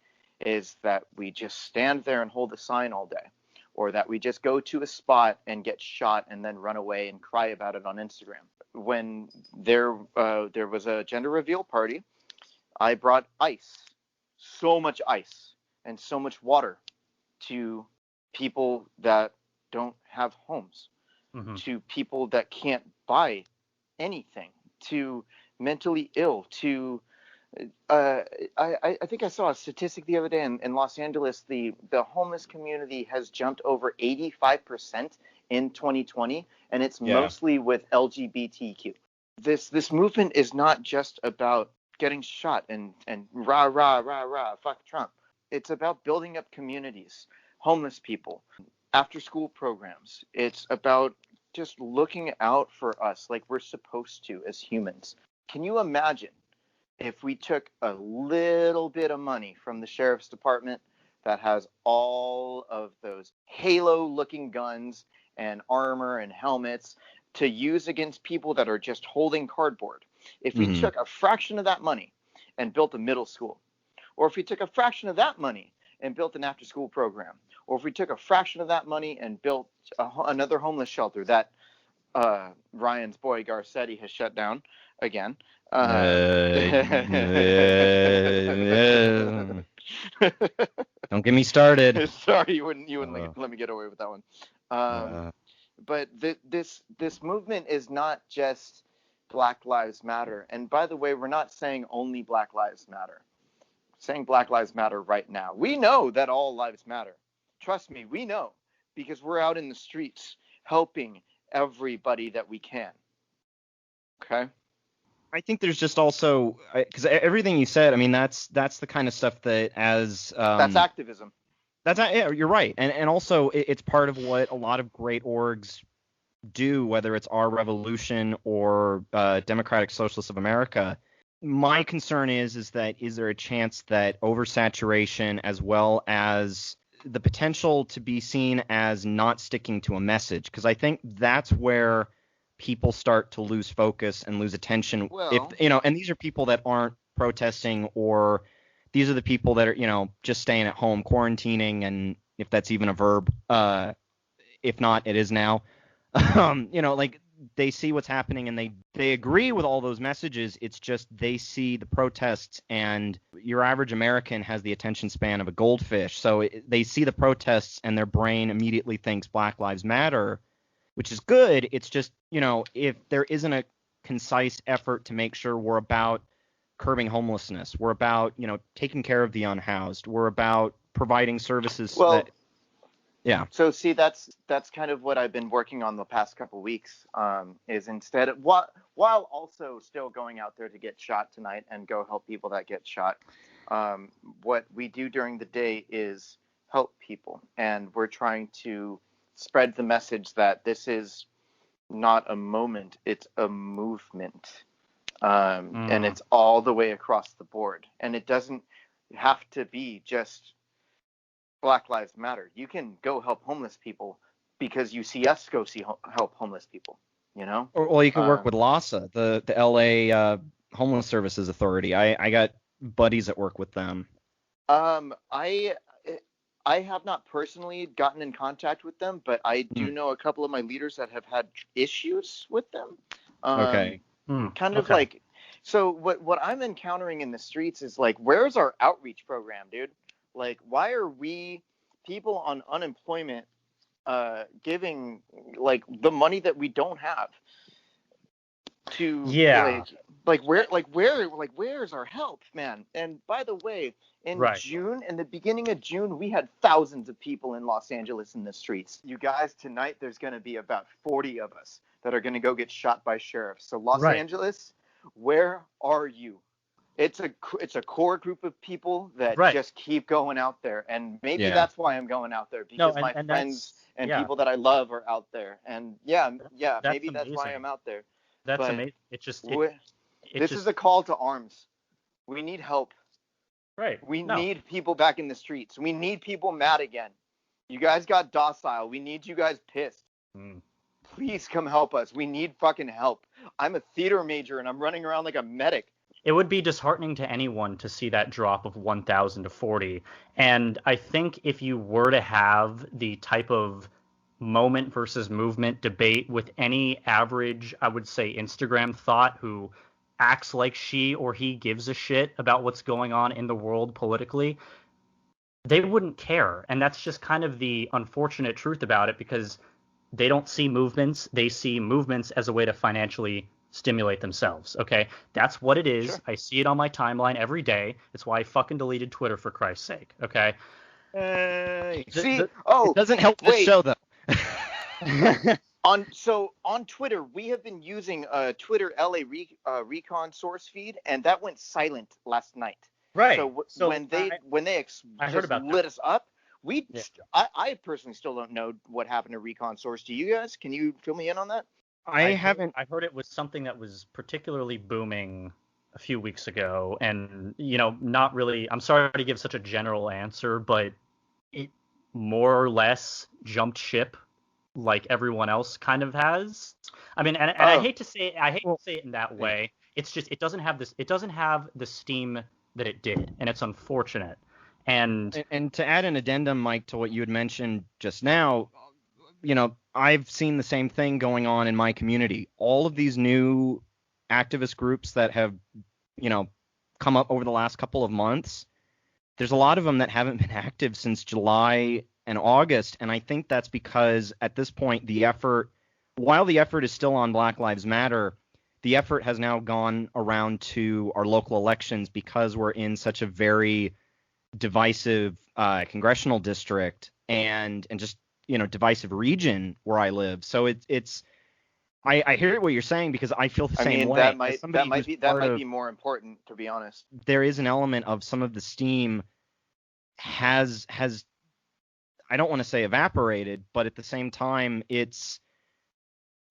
Speaker 1: is that we just stand there and hold a sign all day, or that we just go to a spot and get shot and then run away and cry about it on Instagram. When there was a gender reveal party, I brought ice, so much ice and so much water to people that don't have homes. to people that can't buy anything, to mentally ill, to I think I saw a statistic the other day in Los Angeles. The homeless community has jumped over 85% in 2020, and it's mostly with LGBTQ. This movement is not just about getting shot and rah rah rah rah fuck Trump. It's about building up communities, homeless people, after school programs. It's about just looking out for us like we're supposed to as humans. Can you imagine if we took a little bit of money from the sheriff's department that has all of those halo-looking guns and armor and helmets to use against people that are just holding cardboard? If we took a fraction of that money and built a middle school, or if we took a fraction of that money and built an after-school program, or if we took a fraction of that money and built another homeless shelter that Ryan's boy Garcetti has shut down again.
Speaker 2: Don't get me started.
Speaker 1: Sorry, you wouldn't let me get away with that one. But this movement is not just Black Lives Matter. And by the way, we're not saying only Black Lives Matter. We're saying Black Lives Matter right now. We know that all lives matter. Trust me, we know, because we're out in the streets helping everybody that we can. Okay?
Speaker 2: I think there's just also, because everything you said, I mean, that's the kind of stuff that
Speaker 1: that's activism.
Speaker 2: You're right. And also it's part of what a lot of great orgs do, whether it's Our Revolution or Democratic Socialists of America. My concern is there a chance that oversaturation, as well as the potential to be seen as not sticking to a message, because I think that's where people start to lose focus and lose attention.
Speaker 1: Well,
Speaker 2: and these are people that aren't protesting, or these are the people that are, just staying at home, quarantining, and if that's even a verb, if not, it is now. Like they see what's happening and they agree with all those messages. It's just they see the protests, and your average American has the attention span of a goldfish. So they see the protests and their brain immediately thinks Black Lives Matter, which is good. It's just, if there isn't a concise effort to make sure we're about curbing homelessness, we're about, taking care of the unhoused, we're about providing services. Yeah.
Speaker 1: So see, that's kind of what I've been working on the past couple weeks, is instead of while also still going out there to get shot tonight and go help people that get shot. What we do during the day is help people, and we're trying to spread the message that this is not a moment, it's a movement. And it's all the way across the board. And it doesn't have to be just Black Lives Matter. You can go help homeless people because you see us go help homeless people,
Speaker 2: Or you can work with LASA, the LA Homeless Services Authority. I got buddies that work with them.
Speaker 1: I have not personally gotten in contact with them, but I do know a couple of my leaders that have had issues with them.
Speaker 2: Okay.
Speaker 1: Like, so what I'm encountering in the streets is like, where's our outreach program, dude? Like, why are we people on unemployment giving like the money that we don't have to where's our help, man? And by the way, in the beginning of June, we had thousands of people in Los Angeles in the streets. You guys, tonight there's going to be about 40 of us that are going to go get shot by sheriffs. So Los Angeles, where are you? It's a core group of people that just keep going out there, and maybe that's why I'm going out there, because my friends and people that I love are out there, and maybe that's why I'm out there.
Speaker 3: That's amazing.
Speaker 1: This is a call to arms. We need help.
Speaker 3: Right.
Speaker 1: We need people back in the streets. We need people mad again. You guys got docile. We need you guys pissed. Please come help us. We need fucking help. I'm a theater major and I'm running around like a medic.
Speaker 3: It would be disheartening to anyone to see that drop of 1,000 to 40. And I think if you were to have the type of moment versus movement debate with any average, I would say, Instagram thought who acts like she or he gives a shit about what's going on in the world politically, they wouldn't care. And that's just kind of the unfortunate truth about it, because they don't see movements. They see movements as a way to financially stimulate themselves. Okay, that's what it is.
Speaker 1: Sure.
Speaker 3: I see it on my timeline every day. It's why I fucking deleted Twitter, for Christ's sake. Okay.
Speaker 1: See,
Speaker 2: it doesn't help this show though.
Speaker 1: On Twitter, we have been using Twitter LA Recon source feed, and that went silent last night.
Speaker 3: Right.
Speaker 1: So when they
Speaker 3: I heard about
Speaker 1: lit us up,
Speaker 3: Yeah.
Speaker 1: I personally still don't know what happened to Recon source. Do you guys? Can you fill me in on that?
Speaker 3: I heard it was something that was particularly booming a few weeks ago, and not really. I'm sorry to give such a general answer, but it more or less jumped ship, like everyone else kind of has. I mean, and I hate to say it in that way. It's just it doesn't have the steam that it did, and it's unfortunate. And
Speaker 2: to add an addendum, Mike, to what you had mentioned just now, I've seen the same thing going on in my community. All of these new activist groups that have, come up over the last couple of months, there's a lot of them that haven't been active since July and August, and I think that's because at this point while the effort is still on Black Lives Matter, the effort has now gone around to our local elections because we're in such a very divisive congressional district and just divisive region where I live. So it's I hear what you're saying because I feel the same way.
Speaker 1: That might be more important, to be honest.
Speaker 2: There is an element of some of the steam has I don't want to say evaporated, but at the same time it's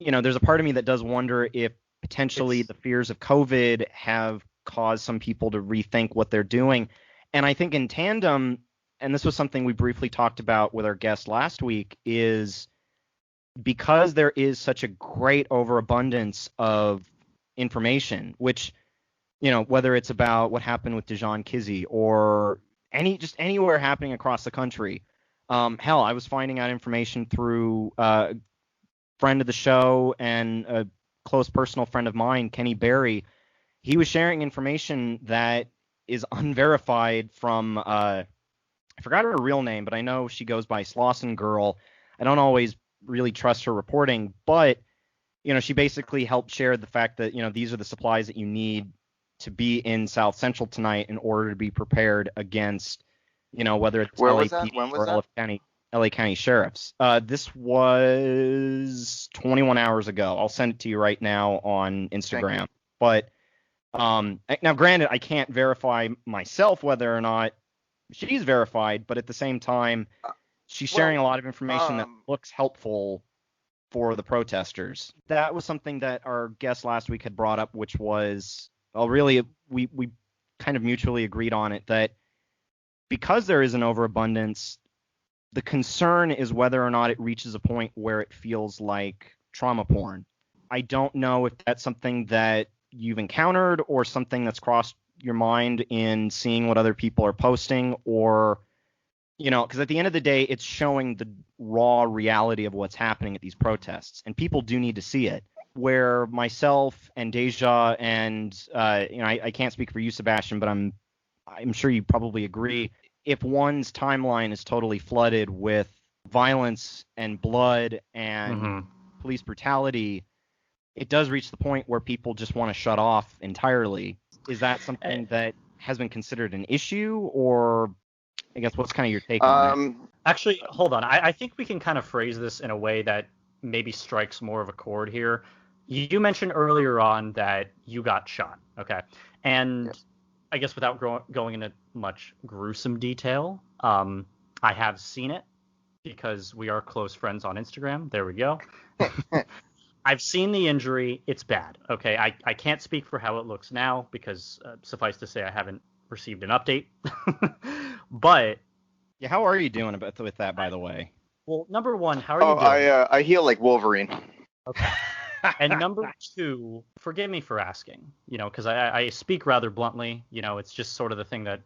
Speaker 2: there's a part of me that does wonder if potentially the fears of COVID have caused some people to rethink what they're doing. And I think in tandem, and this was something we briefly talked about with our guest last week, is because there is such a great overabundance of information, which, whether it's about what happened with Dijon Kizzee or anywhere happening across the country. Hell, I was finding out information through a friend of the show and a close personal friend of mine, Kenny Berry. He was sharing information that is unverified from I forgot her real name, but I know she goes by Slauson Girl. I don't always really trust her reporting, but she basically helped share the fact that these are the supplies that you need to be in South Central tonight in order to be prepared against whether it's LAPD or LA County sheriffs. This was 21 hours ago. I'll send it to you right now on Instagram. But now, granted, I can't verify myself whether or not she's verified, but at the same time, she's sharing a lot of information that looks helpful for the protesters. That was something that our guest last week had brought up, which was, really, we kind of mutually agreed on it, that because there is an overabundance, the concern is whether or not it reaches a point where it feels like trauma porn. I don't know if that's something that you've encountered or something that's crossed your mind in seeing what other people are posting, or because at the end of the day, it's showing the raw reality of what's happening at these protests, and people do need to see it. Where myself and Deja and I can't speak for you, Sebastian, but I'm sure you probably agree, if one's timeline is totally flooded with violence and blood and police brutality, it does reach the point where people just want to shut off entirely. Is that something that has been considered an issue, or I guess what's kind of your take on that?
Speaker 3: Actually, hold on. I think we can kind of phrase this in a way that maybe strikes more of a chord here. You mentioned earlier on that you got shot, okay? And yes. I guess without going into much gruesome detail, I have seen it because we are close friends on Instagram. There we go. I've seen the injury. It's bad. Okay, I can't speak for how it looks now because suffice to say I haven't received an update. But
Speaker 2: yeah, how are you doing with that, by the way?
Speaker 3: Well, number one, how are you doing?
Speaker 1: I heal like Wolverine.
Speaker 3: Okay. And number two, forgive me for asking, because I speak rather bluntly. It's just sort of the thing that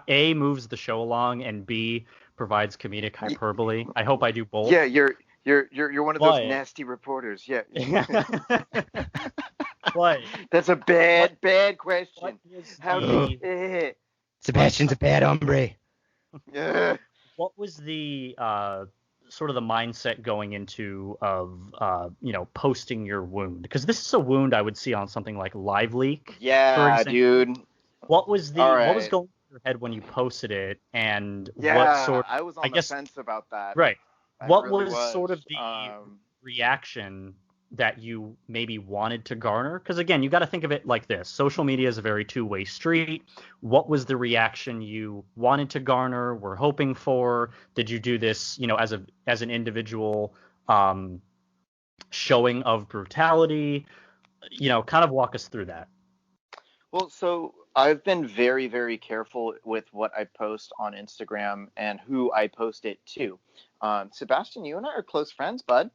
Speaker 3: A, moves the show along, and B, provides comedic hyperbole. I hope I do both.
Speaker 1: Yeah, you're one of those nasty reporters. Yeah.
Speaker 3: What?
Speaker 1: That's a bad question.
Speaker 2: Sebastian's a bad hombre.
Speaker 1: Yeah.
Speaker 3: What was the sort of the mindset going into posting your wound? Because this is a wound I would see on something like Live Leak.
Speaker 1: Yeah, dude.
Speaker 3: What was
Speaker 1: All right.
Speaker 3: what was going through your head when you posted it, and
Speaker 1: Yeah,
Speaker 3: what sort?
Speaker 1: I was on the fence about that.
Speaker 3: Right.
Speaker 1: I
Speaker 3: What
Speaker 1: really
Speaker 3: was sort of the reaction that you maybe wanted to garner? Because again, you got to think of it like this: social media is a very two-way street. What was the reaction you wanted to garner, were hoping for? Did you do this, as an individual showing of brutality? Kind of walk us through that.
Speaker 1: Well, so I've been very, very careful with what I post on Instagram and who I post it to. Sebastian, you and I are close friends, bud.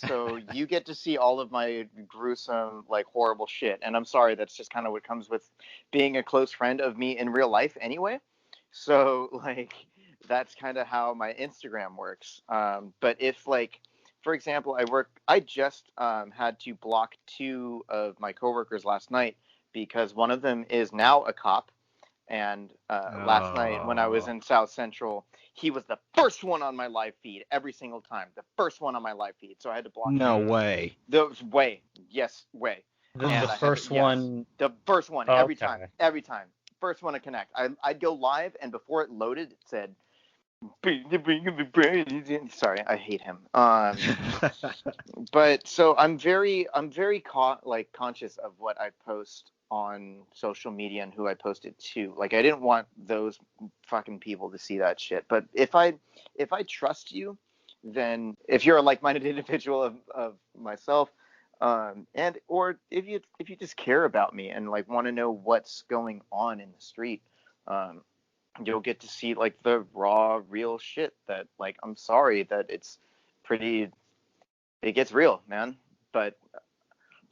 Speaker 1: So you get to see all of my gruesome, horrible shit. And I'm sorry, that's just kind of what comes with being a close friend of me in real life anyway. So, that's kind of how my Instagram works. But if, for example, I just had to block 2 of my coworkers last night because one of them is now a cop. And last night when I was in South Central, he was the first one on my live feed every single time. The first one on my live feed. So I had to block him.
Speaker 2: No way.
Speaker 1: Yes, way.
Speaker 3: The first one.
Speaker 1: The first one every time. Every time. First one to connect. I'd go live, and before it loaded, it said, sorry, I hate him. But so I'm very conscious of what I post on social media and who I post it to. I didn't want those fucking people to see that shit. But if I trust you, then if you're a like-minded individual of myself, or if you just care about me and want to know what's going on in the street, you'll get to see the raw, real shit that I'm sorry that it gets real, man. But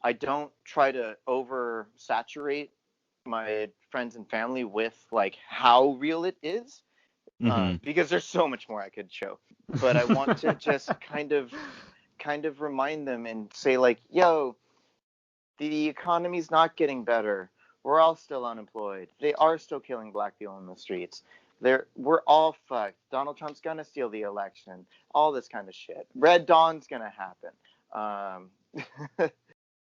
Speaker 1: I don't try to oversaturate my friends and family with how real it is, because there's so much more I could show. But I want to just kind of remind them and say yo, the economy's not getting better. We're all still unemployed. They are still killing black people in the streets. We're all fucked. Donald Trump's gonna steal the election. All this kind of shit. Red Dawn's gonna happen.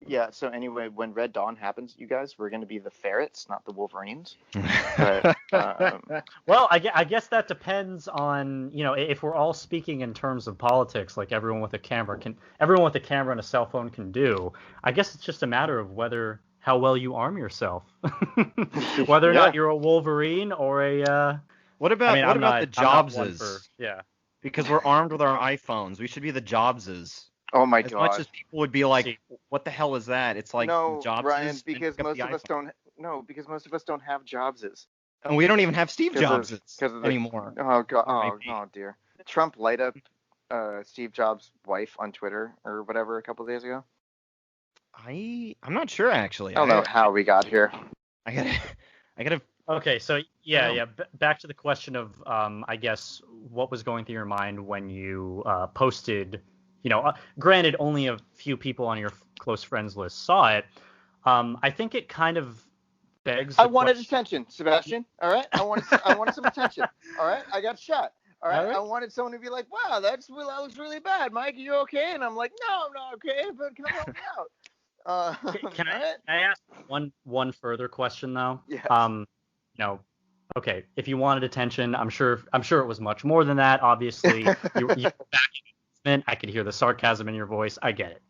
Speaker 1: Yeah. So anyway, when Red Dawn happens, you guys, we're gonna be the Ferrets, not the Wolverines. But,
Speaker 3: well, I guess that depends on if we're all speaking in terms of politics, like everyone with a camera and a cell phone can do. I guess it's just a matter of how well you arm yourself, whether or not you're a Wolverine or a.
Speaker 2: What about the Jobses?
Speaker 3: Yeah.
Speaker 2: Because we're armed with our iPhones, we should be the Jobses.
Speaker 1: Oh my god!
Speaker 2: As much as people would be like, "What the hell is that?" It's like
Speaker 1: no,
Speaker 2: Jobses.
Speaker 1: Ryan, because most of us don't. No, because most of us don't have Jobses.
Speaker 2: And we don't even have Steve Jobs anymore.
Speaker 1: Oh god! Oh dear! Trump light up Steve Jobs' wife on Twitter or whatever a couple of days ago.
Speaker 2: I'm not sure actually.
Speaker 1: I don't know how we got here.
Speaker 2: I gotta.
Speaker 3: Okay, so yeah. Back to the question of I guess what was going through your mind when you posted. Granted, only a few people on your close friends list saw it. I think it kind of begs.
Speaker 1: I wanted attention, Sebastian. All right, I wanted some attention. All right, I got shot. All right, I wanted someone to be like, "Wow, that looks really bad, Mike. Are you okay?" And I'm like, "No, I'm not okay, but can I help you out?"
Speaker 3: Can I ask one further question though?
Speaker 1: Yes.
Speaker 3: Okay, if you wanted attention, I'm sure it was much more than that. Obviously, you were back in. I could hear the sarcasm in your voice. I get it.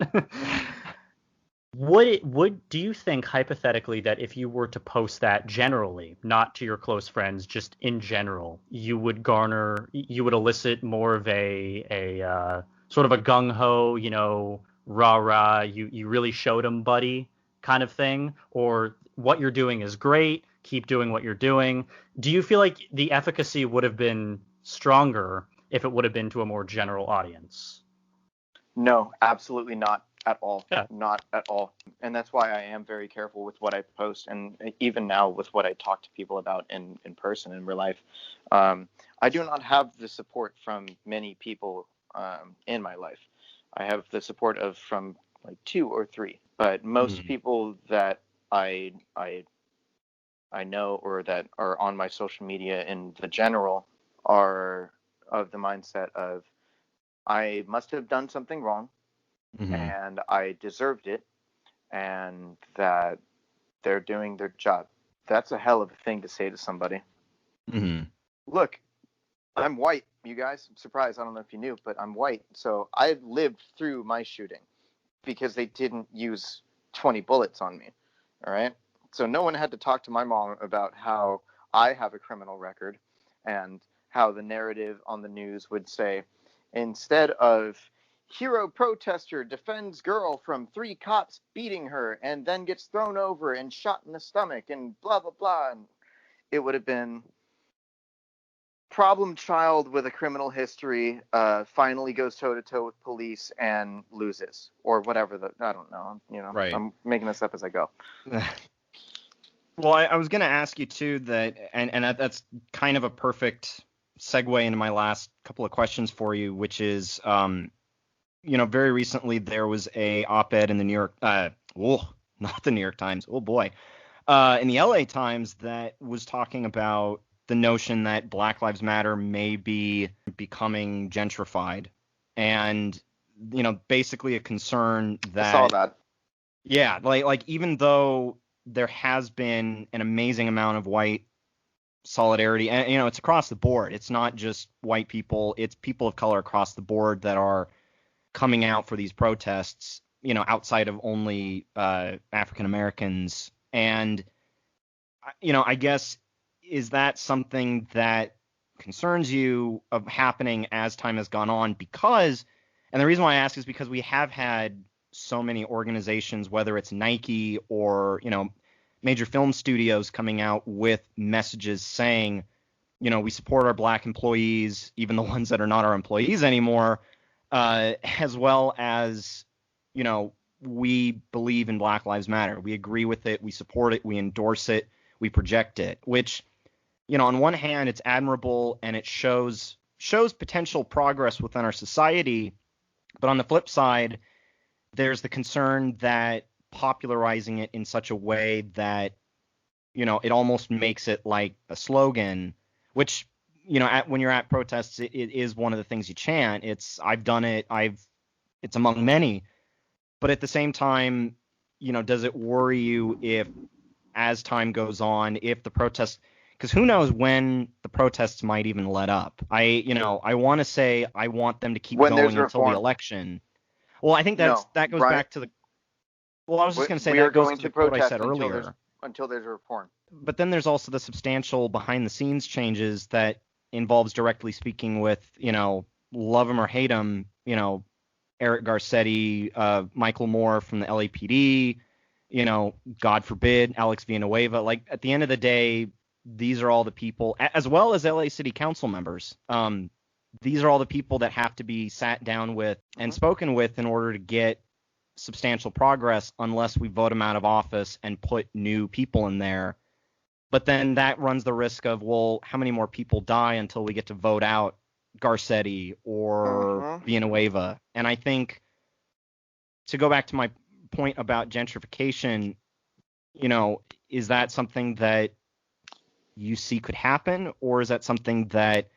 Speaker 3: Do you think hypothetically that if you were to post that generally, not to your close friends, just in general, you would elicit more of a sort of a gung ho, rah rah, you really showed them, buddy, kind of thing, or what you're doing is great, keep doing what you're doing? Do you feel like the efficacy would have been stronger if it would have been to a more general audience?
Speaker 1: No, absolutely not at all.
Speaker 3: Yeah.
Speaker 1: Not at all. And that's why I am very careful with what I post, and even now with what I talk to people about in person, in real life. I do not have the support from many people in my life. I have the support from 2 or 3, but most people that I know or that are on my social media in the general are of the mindset of I must have done something wrong and I deserved it, and that they're doing their job. That's a hell of a thing to say to somebody. Look, I'm white, you guys. I'm surprised. I don't know if you knew, but I'm white. So I lived through my shooting because they didn't use 20 bullets on me. All right. So no one had to talk to my mom about how I have a criminal record and how the narrative on the news would say, instead of hero protester defends girl from 3 cops beating her and then gets thrown over and shot in the stomach and blah, blah, blah. And it would have been problem child with a criminal history finally goes toe-to-toe with police and loses, or whatever. I don't know.
Speaker 2: Right.
Speaker 1: I'm making this up as I go.
Speaker 2: Well, I was going to ask you too that, and that's kind of a perfect segue into my last couple of questions for you, which is, very recently there was a op-ed in the New York, not the New York Times, in the LA Times that was talking about the notion that Black Lives Matter may be becoming gentrified, and basically a concern that
Speaker 1: I saw that.
Speaker 2: Yeah, like even though there has been an amazing amount of white solidarity, and it's across the board. It's not just white people; it's people of color across the board that are coming out for these protests. Outside of only African Americans, and I guess, is that something that concerns you of happening as time has gone on? Because, and the reason why I ask is because we have had so many organizations, whether it's Nike or, major film studios coming out with messages saying, we support our Black employees, even the ones that are not our employees anymore, as well as, we believe in Black Lives Matter. We agree with it. We support it. We endorse it. We project it, which, on one hand, it's admirable and it shows potential progress within our society. But on the flip side, there's the concern that popularizing it in such a way that, it almost makes it like a slogan, which, when you're at protests, it is one of the things you chant. I've done it. It's among many. But at the same time, does it worry you if, as time goes on, if the protests, because who knows when the protests might even let up. I want to say I want them to keep
Speaker 1: when
Speaker 2: going until the election. Well, I think that goes
Speaker 1: Brian,
Speaker 2: back to the. Well, I was just going to say
Speaker 1: we
Speaker 2: that
Speaker 1: are
Speaker 2: goes
Speaker 1: going
Speaker 2: to the
Speaker 1: protest
Speaker 2: quote I said earlier.
Speaker 1: Until there's a reform.
Speaker 2: But then there's also the substantial behind the scenes changes that involves directly speaking with, love him or hate him, Eric Garcetti, Michael Moore from the LAPD, God forbid, Alex Villanueva. Like, at the end of the day, these are all the people, as well as LA City Council members. These are all the people that have to be sat down with and spoken with in order to get substantial progress, unless we vote them out of office and put new people in there. But then that runs the risk of, well, how many more people die until we get to vote out Garcetti or Villanueva? And I think, to go back to my point about gentrification, is that something that you see could happen, or is that something that,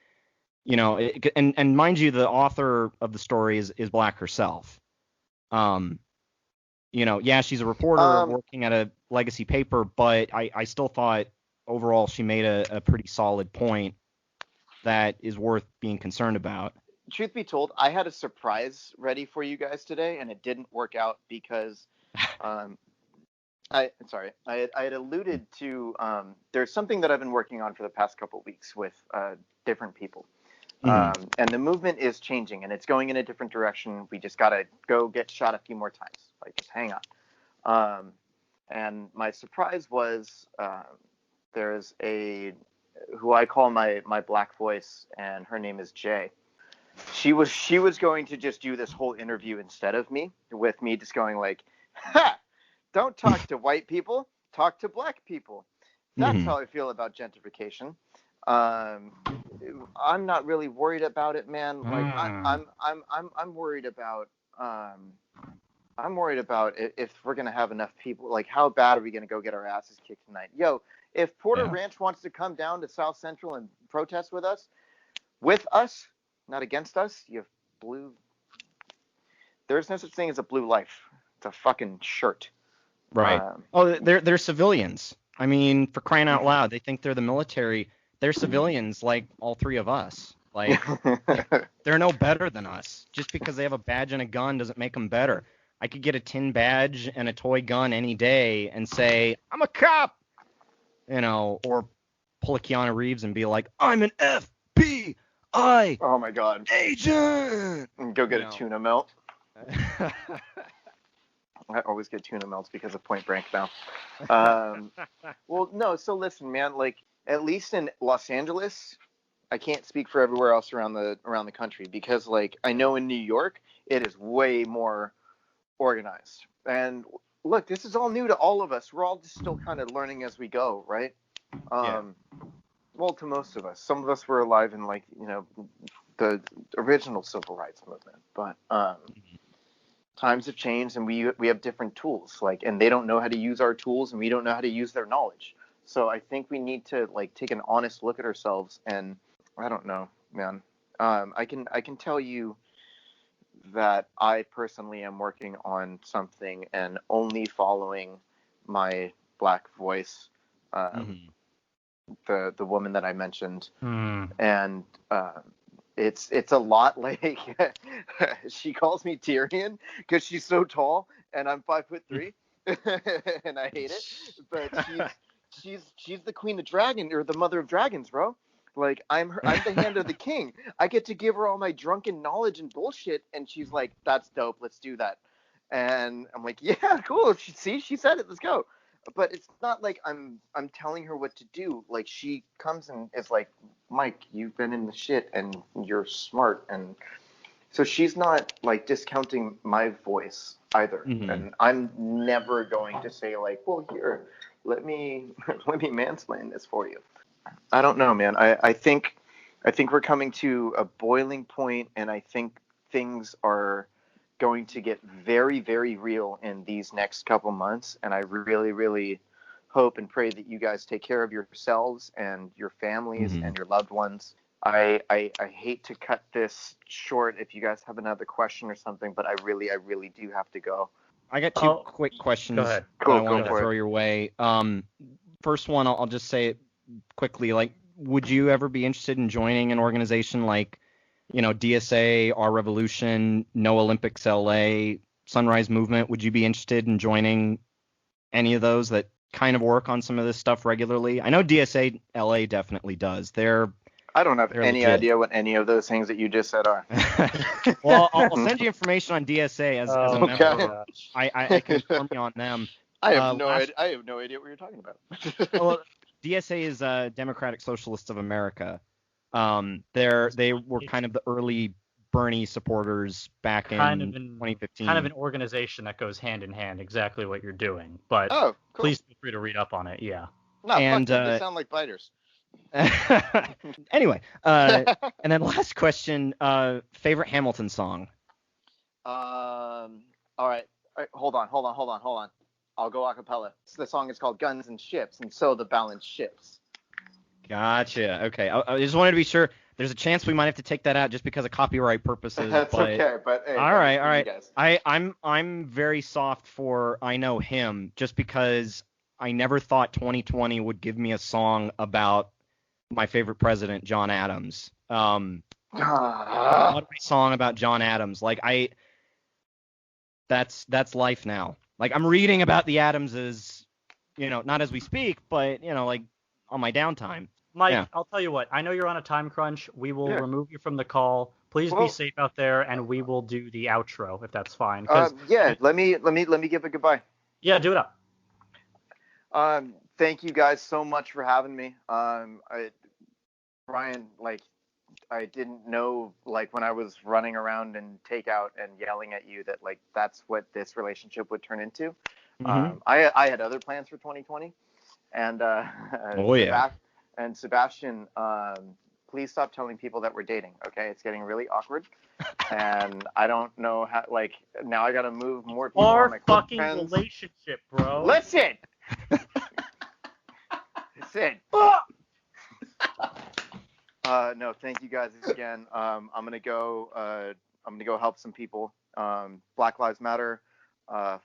Speaker 2: and mind you, the author of the story is Black herself. She's a reporter working at a legacy paper, but I still thought overall she made a pretty solid point that is worth being concerned about.
Speaker 1: Truth be told, I had a surprise ready for you guys today, and it didn't work out because I had alluded to there's something that I've been working on for the past couple of weeks with different people. And the movement is changing, and it's going in a different direction. We just got to go get shot a few more times. Like, just hang on. And my surprise was there's who I call my Black voice, and her name is Jay. She was going to just do this whole interview instead of me, with me just going like, ha! Don't talk to white people, talk to Black people. That's how I feel about gentrification. I'm not really worried about it, man. Like I'm worried about if we're gonna have enough people. Like, how bad are we gonna go get our asses kicked tonight? Yo, if Porter Ranch wants to come down to South Central and protest with us, not against us. You have blue. There's no such thing as a blue life. It's a fucking shirt.
Speaker 2: Right. They're civilians. I mean, for crying out loud, they think they're the military. They're civilians like all three of us. Like they're no better than us. Just because they have a badge and a gun doesn't make them better. I could get a tin badge and a toy gun any day and say, I'm a cop, or pull a Keanu Reeves and be like, I'm an FBI
Speaker 1: oh my God,
Speaker 2: agent.
Speaker 1: And go get a tuna melt. I always get tuna melts because of Point Break now. Well, no, so listen, man, like at least in Los Angeles, I can't speak for everywhere else around the country because like I know in New York it is way more organized. And look, this is all new to all of us. We're all just still kind of learning as we go, right? Well, to most of us. Some of us were alive in like, the original civil rights movement, but times have changed and we have different tools, like, and they don't know how to use our tools and we don't know how to use their knowledge. So I think we need to like take an honest look at ourselves. And I don't know, man. I can tell you that I personally am working on something and only following my Black voice, the woman that I mentioned, and it's a lot like she calls me Tyrion because she's so tall and I'm 5'3", and I hate it. But she's the queen of dragon, or the mother of dragons, bro. Like I'm the hand of the king. I get to give her all my drunken knowledge and bullshit, and she's like, "That's dope. Let's do that." And I'm like, "Yeah, cool. She said it. Let's go." But it's not like I'm telling her what to do. Like she comes and is like, "Mike, you've been in the shit and you're smart," and so she's not like discounting my voice either. And I'm never going to say like, "Well, here, let me mansplain this for you." I don't know, man. I think we're coming to a boiling point, and I think things are going to get very, very real in these next couple months. And I really, really hope and pray that you guys take care of yourselves and your families and your loved ones. I hate to cut this short if you guys have another question or something, but I really do have to go.
Speaker 2: I got two quick questions that I wanted to throw your way. First one, I'll just say it quickly. Like, would you ever be interested in joining an organization like, DSA, Our Revolution, No Olympics LA, Sunrise Movement? Would you be interested in joining any of those that kind of work on some of this stuff regularly? I know DSA LA definitely does.
Speaker 1: I don't have any idea what any of those things that you just said are.
Speaker 2: Well, I'll send you information on DSA as a member. I can inform you on them.
Speaker 1: I have no idea what you're talking about.
Speaker 2: Well, DSA is Democratic Socialists of America. They were kind of the early Bernie supporters back in 2015.
Speaker 3: Kind of an organization that goes hand in hand, exactly what you're doing. But
Speaker 1: cool.
Speaker 3: Please feel free to read up on it. Yeah.
Speaker 1: No, and they sound like biters.
Speaker 2: Anyway, and then last question, favorite Hamilton song?
Speaker 1: All right. Hold on. I'll go a cappella. The song is called Guns and Ships, and so the balance shifts.
Speaker 2: Gotcha. Okay. I just wanted to be sure. There's a chance we might have to take that out just because of copyright purposes.
Speaker 1: That's okay, but hey,
Speaker 2: all right. I'm very soft for I Know Him, just because I never thought 2020 would give me a song about my favorite president, John Adams. What a song about John Adams. Like that's life now. Like I'm reading about the Adamses, not as we speak, but like on my downtime.
Speaker 3: Mike, I'll tell you what. I know you're on a time crunch. We will remove you from the call. Please be safe out there, and we will do the outro if that's fine.
Speaker 1: Let me give a goodbye.
Speaker 3: Yeah, do it up.
Speaker 1: Thank you guys so much for having me. Brian, like, I didn't know, like, when I was running around and takeout and yelling at you that, like, that's what this relationship would turn into. I had other plans for 2020, and Sebastian, please stop telling people that we're dating. Okay, it's getting really awkward, and I don't know how. Like, now I gotta move more people.
Speaker 3: Our
Speaker 1: on my
Speaker 3: fucking
Speaker 1: friends.
Speaker 3: Relationship, bro.
Speaker 1: Listen. No, thank you guys again. I'm gonna go. I'm gonna go help some people. Black Lives Matter.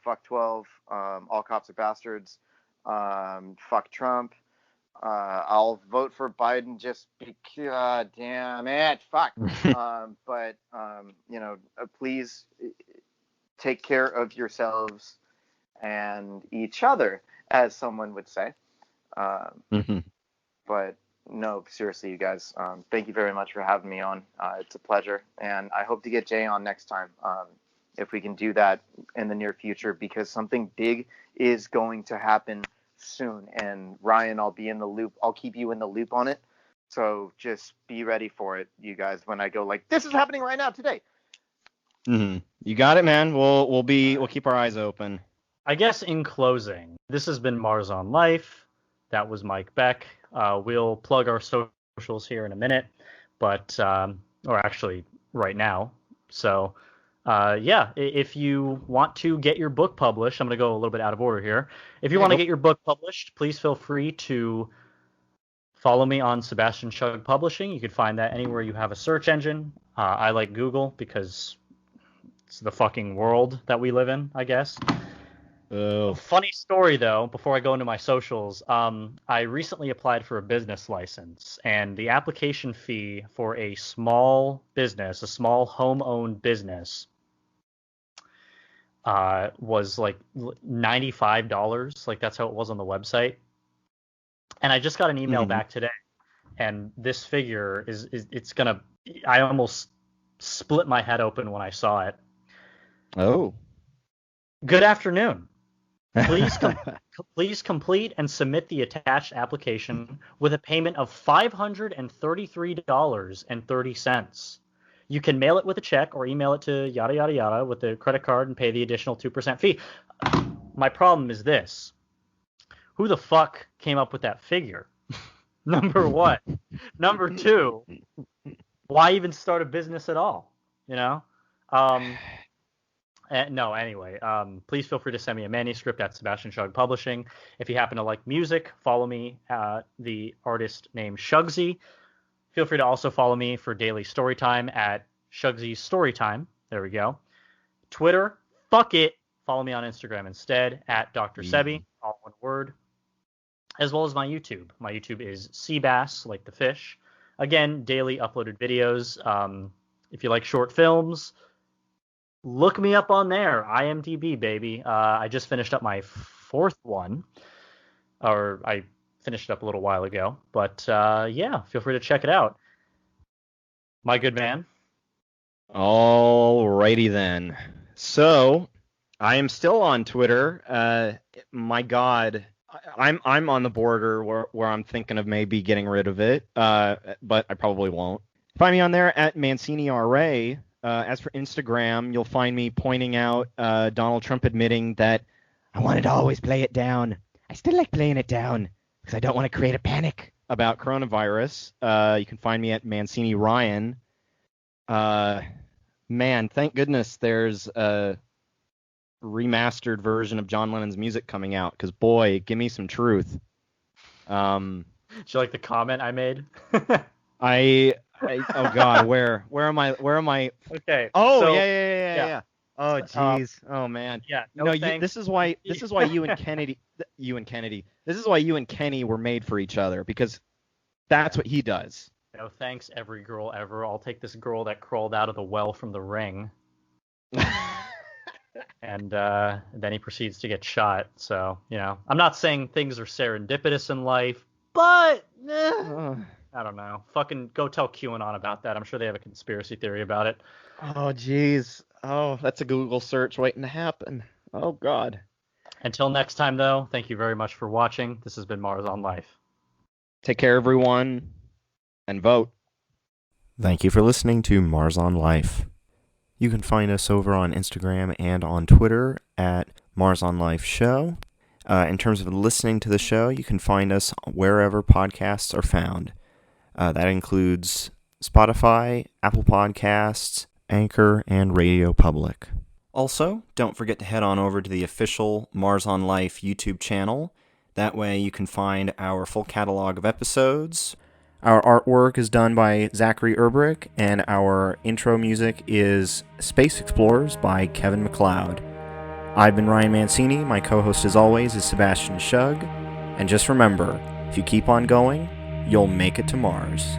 Speaker 1: Fuck 12. All cops are bastards. Fuck Trump. I'll vote for Biden just because. Damn it. Fuck. Please take care of yourselves and each other, as someone would say. But no, seriously, you guys, thank you very much for having me on. It's a pleasure, and I hope to get Jay on next time, if we can do that in the near future, because something big is going to happen soon. And Ryan, I'll be in the loop. I'll keep you in the loop on it. So just be ready for it, you guys, when I go like, this is happening right now today.
Speaker 2: You got it, man. We'll keep our eyes open.
Speaker 3: I guess in closing, this has been Mars on Life. That was Mike Beck. We'll plug our socials here in a minute, but or actually right now. So if you want to get your book published, I'm going to go a little bit out of order here. If you want to get your book published, please feel free to follow me on Sebastian Chug Publishing. You can find that anywhere you have a search engine. I like Google because it's the fucking world that we live in, I guess.
Speaker 2: Oh.
Speaker 3: Funny story, though, before I go into my socials. I recently applied for a business license, and the application fee for a small business, a small home-owned business, was like $95. Like, that's how it was on the website. And I just got an email back today, and this figure it's gonna. I almost split my head open when I saw it.
Speaker 2: Oh.
Speaker 3: Good afternoon. Please complete and submit the attached application with a payment of $533.30. You can mail it with a check or email it to yada yada yada with a credit card and pay the additional 2% fee. My problem is this. Who the fuck came up with that figure? Number one. Number two, why even start a business at all? You know? No, anyway, please feel free to send me a manuscript at Sebastian Shug Publishing. If you happen to like music, follow me, the artist named Shugsy. Feel free to also follow me for daily story time at Shugsy's Storytime. There we go. Twitter, fuck it. Follow me on Instagram instead at Dr. Sebi, all one word. As well as my YouTube. My YouTube is Seabass, like the fish. Again, daily uploaded videos. If you like short films, look me up on there. IMDb, baby. I just finished up my fourth one. Or I finished it up a little while ago. But feel free to check it out. My good man.
Speaker 2: Alrighty then. So, I am still on Twitter. My God, I'm on the border where I'm thinking of maybe getting rid of it. But I probably won't. Find me on there at ManciniRA. As for Instagram, you'll find me pointing out Donald Trump admitting that I wanted to always play it down. I still like playing it down because I don't want to create a panic about coronavirus. You can find me at Mancini Ryan. Man, thank goodness there's a remastered version of John Lennon's music coming out because, boy, give me some truth.
Speaker 3: Did you like the comment I made?
Speaker 2: Oh God, where am I?
Speaker 3: Okay.
Speaker 2: Oh,
Speaker 3: so,
Speaker 2: yeah. Oh jeez. Oh man.
Speaker 3: Yeah.
Speaker 2: This is why you and Kennedy. This is why you and Kenny were made for each other because that's what he does.
Speaker 3: No thanks, every girl ever. I'll take this girl that crawled out of the well from the ring. And then he proceeds to get shot. So, I'm not saying things are serendipitous in life, but I don't know. Fucking go tell QAnon about that. I'm sure they have a conspiracy theory about it.
Speaker 2: Oh, jeez. Oh, that's a Google search waiting to happen. Oh, God.
Speaker 3: Until next time, though, thank you very much for watching. This has been Mars on Life.
Speaker 2: Take care, everyone, and vote.
Speaker 4: Thank you for listening to Mars on Life. You can find us over on Instagram and on Twitter at Mars on Life Show. In terms of listening to the show, you can find us wherever podcasts are found. That includes Spotify, Apple Podcasts, Anchor, and Radio Public. Also, don't forget to head on over to the official Mars on Life YouTube channel. That way you can find our full catalog of episodes, Our artwork is done by Zachary Erberich, and our intro music is Space Explorers by Kevin MacLeod. I've been Ryan Mancini. My co-host, as always, is Sebastian Shug. And just remember, if you keep on going, you'll make it to Mars.